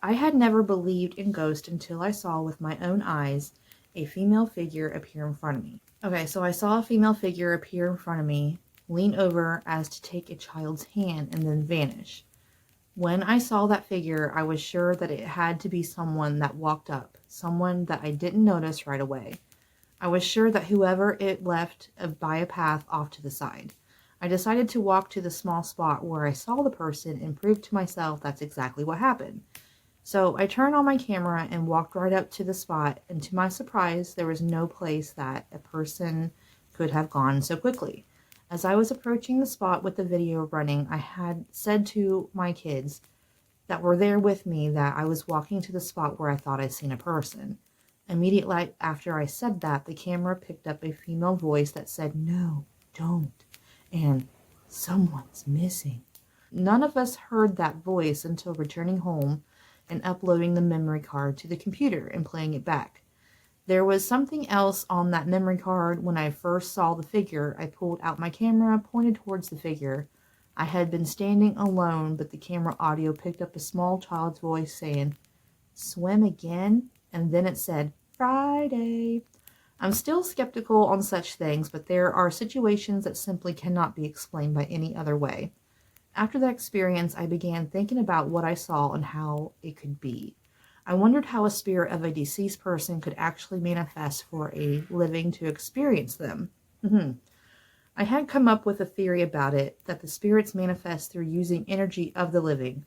I had never believed in ghosts until I saw with my own eyes a female figure appear in front of me. Okay, so I saw a female figure appear in front of me, lean over as to take a child's hand, and then vanish. When I saw that figure, I was sure that it had to be someone that walked up, someone that I didn't notice right away. I was sure that whoever it left by a path off to the side. I decided to walk to the small spot where I saw the person and prove to myself that's exactly what happened. So I turned on my camera and walked right up to the spot, and to my surprise, there was no place that a person could have gone so quickly. As I was approaching the spot with the video running, I had said to my kids that were there with me that I was walking to the spot where I thought I'd seen a person. Immediately after I said that, the camera picked up a female voice that said, "No, don't," and "Someone's missing." None of us heard that voice until returning home and uploading the memory card to the computer and playing it back. There was something else on that memory card. When I first saw the figure, I pulled out my camera, pointed towards the figure. I had been standing alone, but the camera audio picked up a small child's voice saying, swim again, and then it said Friday. I'm still skeptical on such things, but there are situations that simply cannot be explained by any other way. After that experience, I began thinking about what I saw and how it could be. I wondered how a spirit of a deceased person could actually manifest for a living to experience them. I had come up with a theory about it, that the spirits manifest through using energy of the living.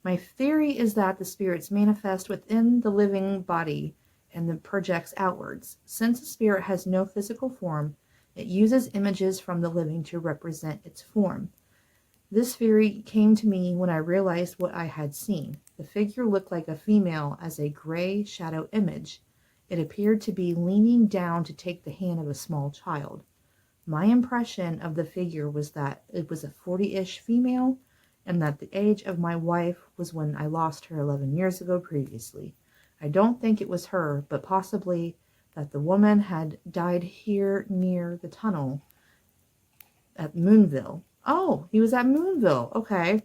My theory is that the spirits manifest within the living body and then projects outwards. Since a spirit has no physical form, it uses images from the living to represent its form. This theory came to me when I realized what I had seen. The figure looked like a female as a gray shadow image. It appeared to be leaning down to take the hand of a small child. My impression of the figure was that it was a 40-ish female, and that the age of my wife was when I lost her 11 years ago previously. I don't think it was her, but possibly that the woman had died here near the tunnel at Moonville. Oh, he was at Moonville. Okay.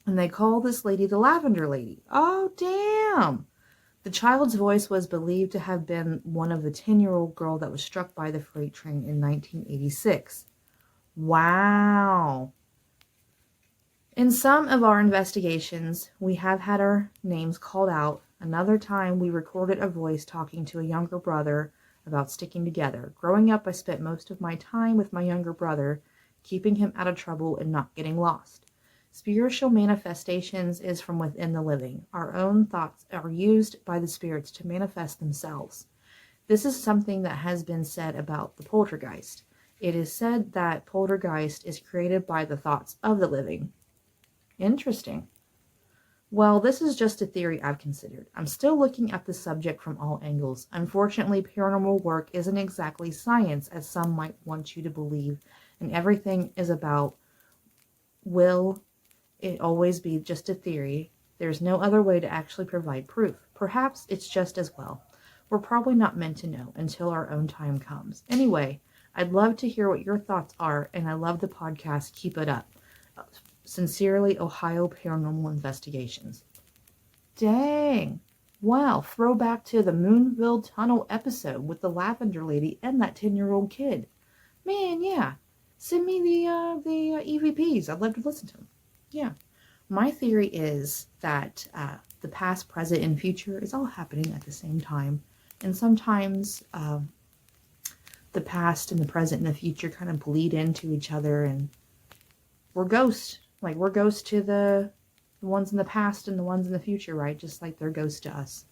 And they call this lady the Lavender Lady. Oh, damn. The child's voice was believed to have been one of the 10-year-old girl that was struck by the freight train in 1986. Wow. In some of our investigations, we have had our names called out. Another time, we recorded a voice talking to a younger brother about sticking together. Growing up, I spent most of my time with my younger brother, keeping him out of trouble and not getting lost. Spiritual manifestations is from within the living. Our own thoughts are used by the spirits to manifest themselves. This is something that has been said about the poltergeist. It is said that poltergeist is created by the thoughts of the living. Interesting. Well, this is just a theory I've considered. I'm still looking at the subject from all angles. Unfortunately, paranormal work isn't exactly science, as some might want you to believe, and everything is about, will it always be just a theory? There's no other way to actually provide proof. Perhaps it's just as well. We're probably not meant to know until our own time comes. Anyway, I'd love to hear what your thoughts are, and I love the podcast. Keep it up. Sincerely, Ohio Paranormal Investigations. Dang. Wow, throwback to the Moonville Tunnel episode with the Lavender Lady and that 10-year-old kid. Man, yeah. Send me the EVPs. I'd love to listen to them. Yeah. My theory is that the past, present, and future is all happening at the same time. And sometimes the past and the present and the future kind of bleed into each other, and we're ghosts. Like, we're ghosts to the ones in the past and the ones in the future, right? Just like they're ghosts to us.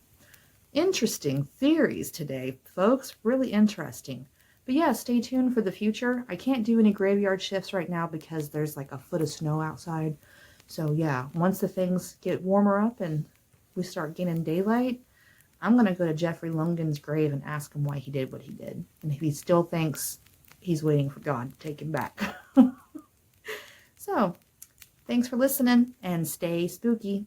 Interesting theories today, folks. Really interesting. But yeah, stay tuned for the future. I can't do any graveyard shifts right now because there's like a foot of snow outside. So yeah, once the things get warmer up and we start getting daylight, I'm going to go to Jeffery Lundgren's grave and ask him why he did what he did. And if he still thinks he's waiting for God to take him back. So, thanks for listening and stay spooky.